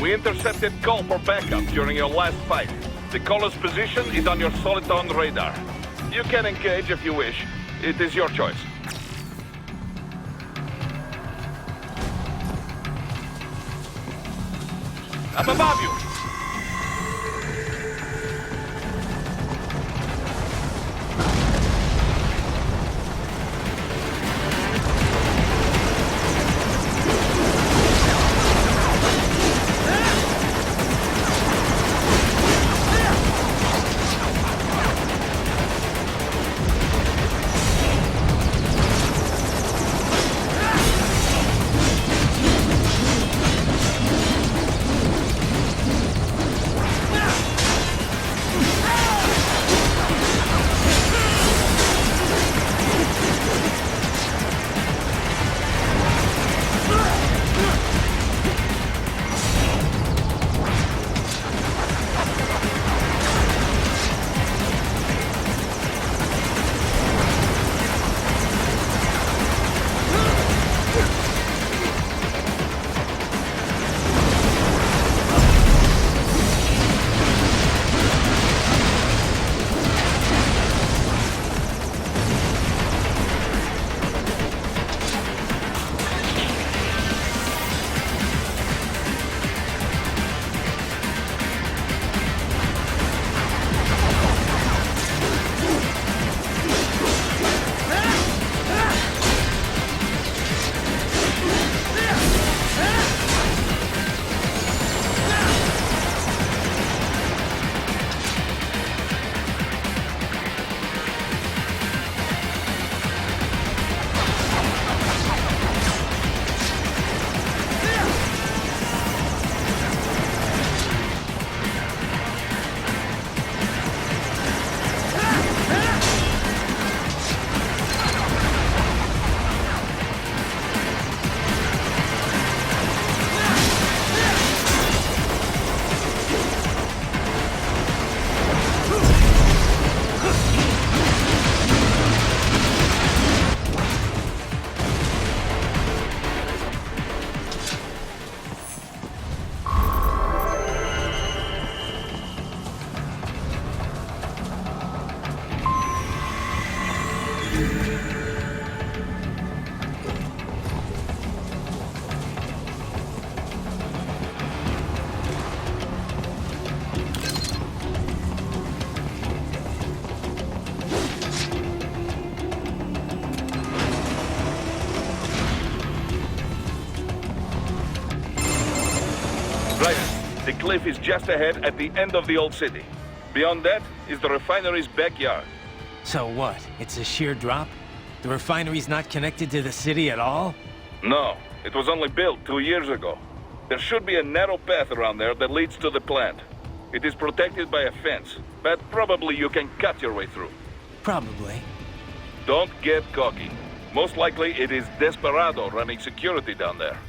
We intercepted call for backup during your last fight. The caller's position is on your Soliton radar. You can engage if you wish. It is your choice. Up above you! Right. The cliff is just ahead at the end of the old city. Beyond that is the refinery's backyard. So what? It's a sheer drop? The refinery's not connected to the city at all? No, it was only built 2 years ago. There should be a narrow path around there that leads to the plant. It is protected by a fence, but probably you can cut your way through. Probably. Don't get cocky. Most likely it is Desperado running security down there.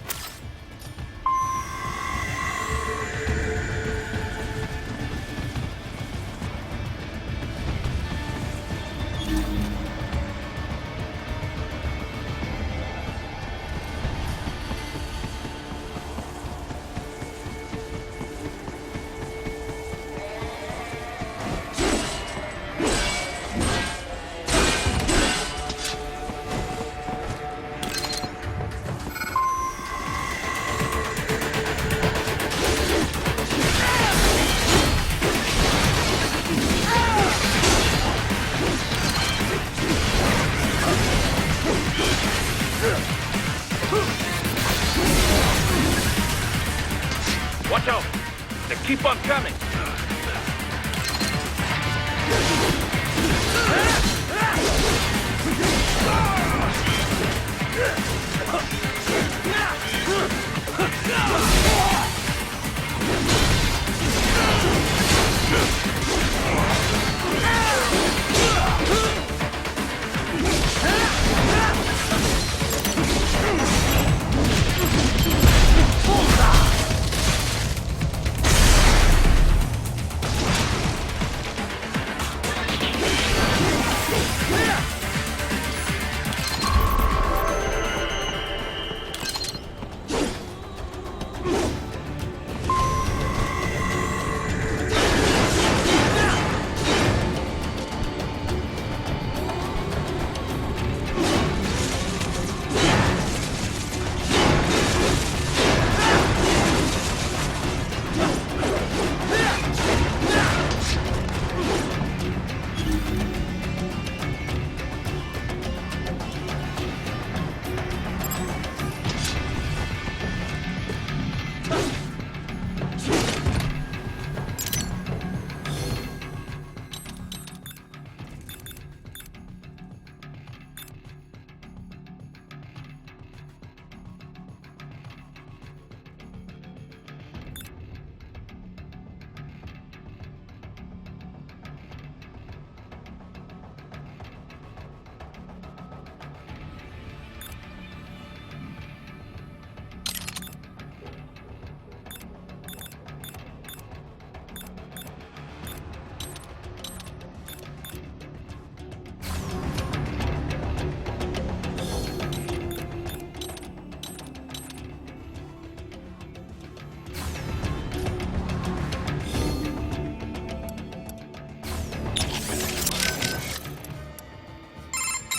Watch out! They keep on coming!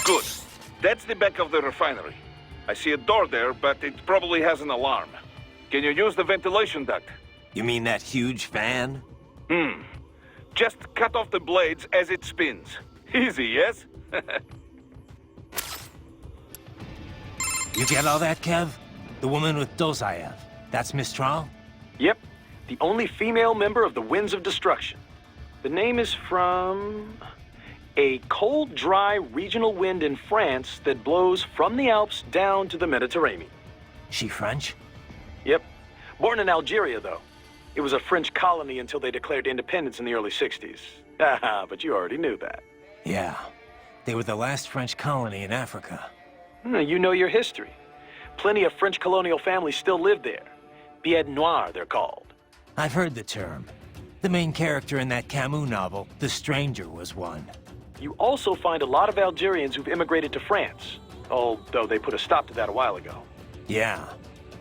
Good. That's the back of the refinery. I see a door there, but it probably has an alarm. Can you use the ventilation duct? You mean that huge fan? Just cut off the blades as it spins. Easy, yes? You get all that, Kev? The woman with Dozaev. That's Mistral? Yep, the only female member of the Winds of Destruction. The name is from a cold, dry regional wind in France that blows from the Alps down to the Mediterranean. She French? Yep. Born in Algeria, though. It was a French colony until they declared independence in the early 60s. Haha, but you already knew that. Yeah. They were the last French colony in Africa. You know your history. Plenty of French colonial families still live there. Billets Noirs, they're called. I've heard the term. The main character in that Camus novel, The Stranger, was one. You also find a lot of Algerians who've immigrated to France, although they put a stop to that a while ago. Yeah.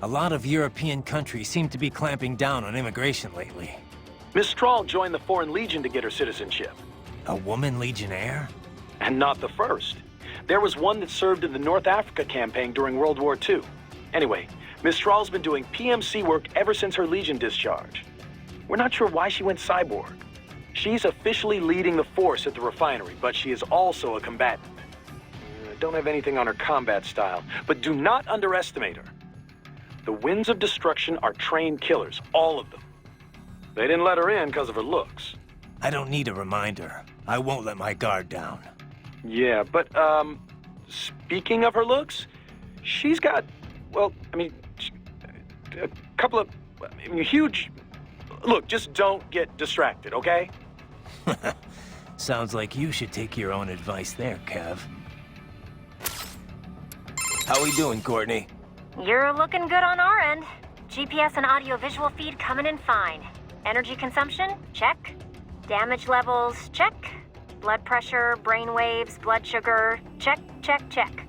A lot of European countries seem to be clamping down on immigration lately. Mistral joined the Foreign Legion to get her citizenship. A woman legionnaire? And not the first. There was one that served in the North Africa campaign during World War II. Anyway, Mistral's been doing PMC work ever since her Legion discharge. We're not sure why she went cyborg. She's officially leading the force at the refinery, but she is also a combatant. Don't have anything on her combat style, but do not underestimate her. The Winds of Destruction are trained killers, all of them. They didn't let her in because of her looks. I don't need a reminder. I won't let my guard down. Yeah, but, speaking of her looks, she's got, well, I mean, a couple of huge... Look, just don't get distracted, okay? Sounds like you should take your own advice there, Kev. How we doing, Courtney? You're looking good on our end. GPS and audio-visual feed coming in fine. Energy consumption? Check. Damage levels? Check. Blood pressure, brain waves, blood sugar? Check, check, check.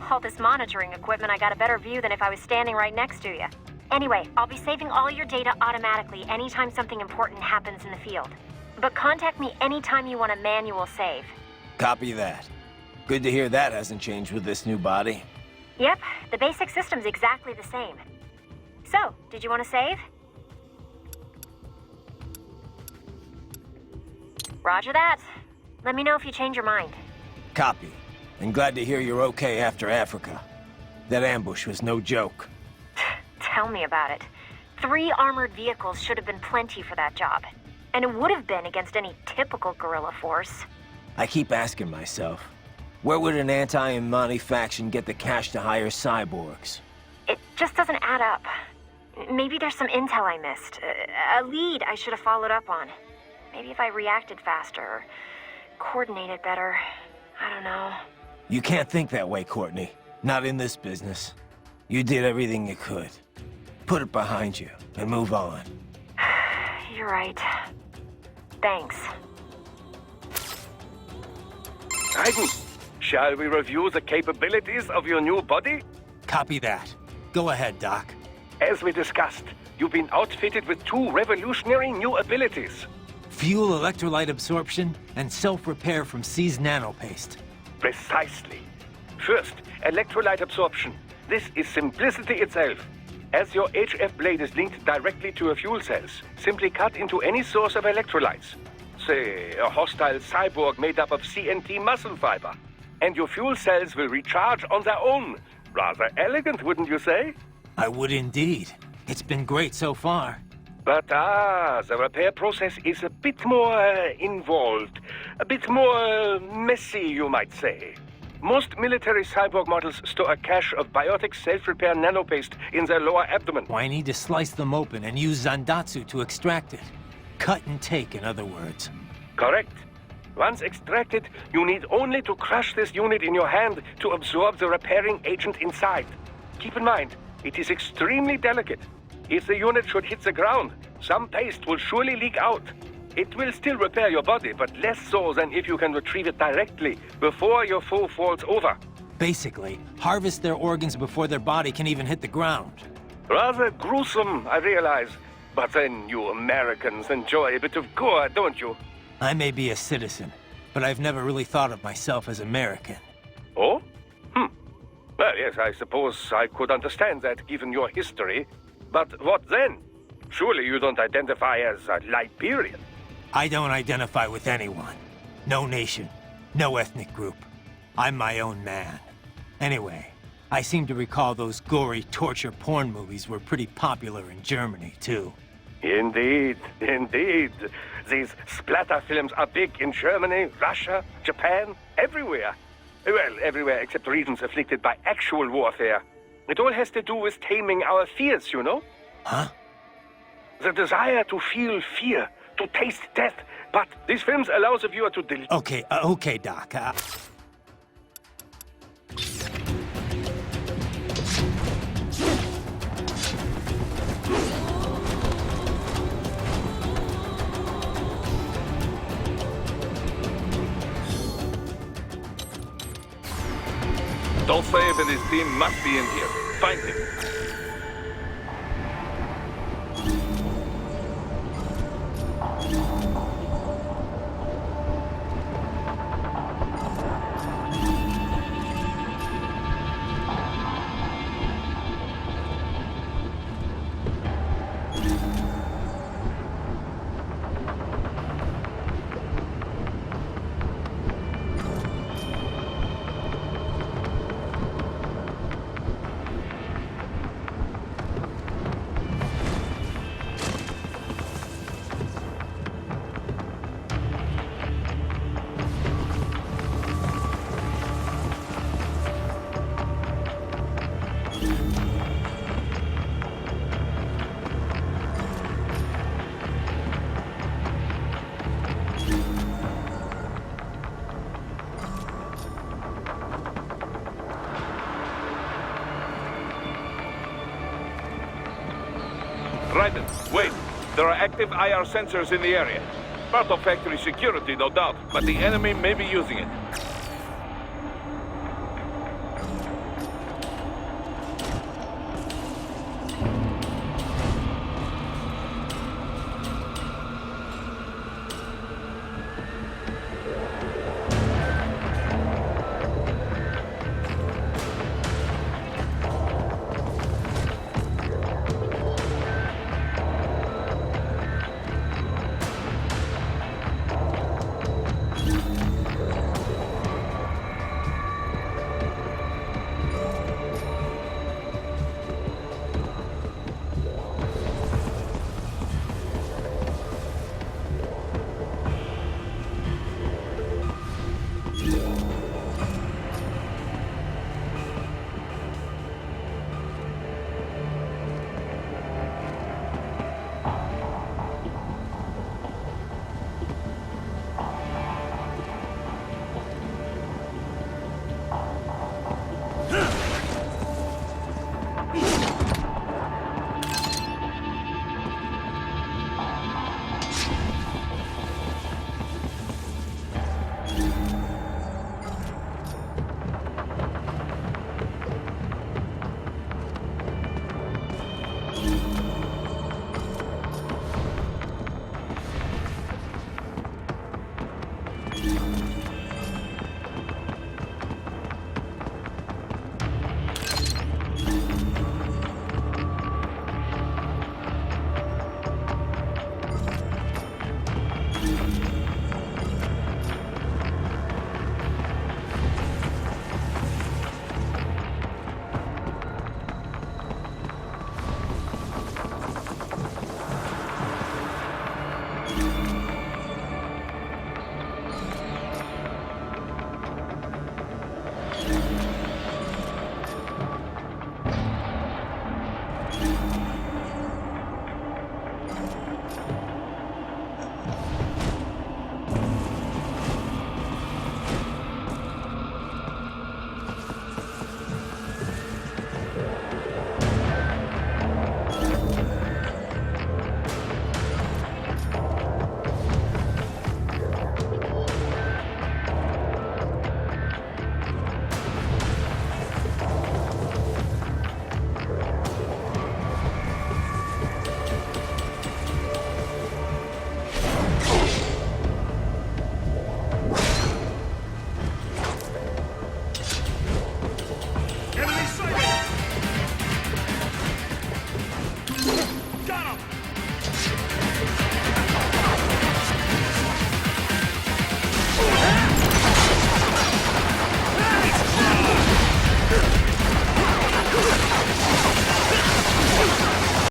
All this monitoring equipment, I got a better view than if I was standing right next to you. Anyway, I'll be saving all your data automatically anytime something important happens in the field. But contact me anytime you want a manual save. Copy that. Good to hear that hasn't changed with this new body. Yep, the basic system's exactly the same. So, did you want to save? Roger that. Let me know if you change your mind. Copy. And glad to hear you're okay after Africa. That ambush was no joke. Tell me about it. 3 armored vehicles should have been plenty for that job. And it would have been against any typical guerrilla force. I keep asking myself, where would an anti-Imani faction get the cash to hire cyborgs? It just doesn't add up. Maybe there's some intel I missed. A lead I should have followed up on. Maybe if I reacted faster, or coordinated better. I don't know. You can't think that way, Courtney. Not in this business. You did everything you could. Put it behind you and move on. You're right. Thanks. Raiden, shall we review the capabilities of your new body? Copy that. Go ahead, Doc. As we discussed, you've been outfitted with 2 revolutionary new abilities. Fuel electrolyte absorption and self-repair from C's nanopaste. Precisely. First, electrolyte absorption. This is simplicity itself. As your HF blade is linked directly to your fuel cells, simply cut into any source of electrolytes. Say, a hostile cyborg made up of CNT muscle fiber. And your fuel cells will recharge on their own. Rather elegant, wouldn't you say? I would indeed. It's been great so far. But the repair process is a bit more involved. A bit more messy, you might say. Most military cyborg models store a cache of biotic self-repair nanopaste in their lower abdomen. Why, I need to slice them open and use Zandatsu to extract it. Cut and take, in other words. Correct. Once extracted, you need only to crush this unit in your hand to absorb the repairing agent inside. Keep in mind, it is extremely delicate. If the unit should hit the ground, some paste will surely leak out. It will still repair your body, but less so than if you can retrieve it directly before your foe falls over. Basically, harvest their organs before their body can even hit the ground. Rather gruesome, I realize. But then you Americans enjoy a bit of gore, don't you? I may be a citizen, but I've never really thought of myself as American. Oh? Well, yes, I suppose I could understand that given your history. But what then? Surely you don't identify as a Liberian. I don't identify with anyone. No nation, no ethnic group. I'm my own man. Anyway, I seem to recall those gory torture porn movies were pretty popular in Germany, too. Indeed, indeed. These splatter films are big in Germany, Russia, Japan, everywhere. Well, everywhere except regions afflicted by actual warfare. It all has to do with taming our fears, you know? Huh? The desire to feel fear, to taste death. But these films allow the viewer to Okay, Doc. Dolcev and his team must be in here. Find him. Raiden, wait. There are active IR sensors in the area. Part of factory security, no doubt, but the enemy may be using it.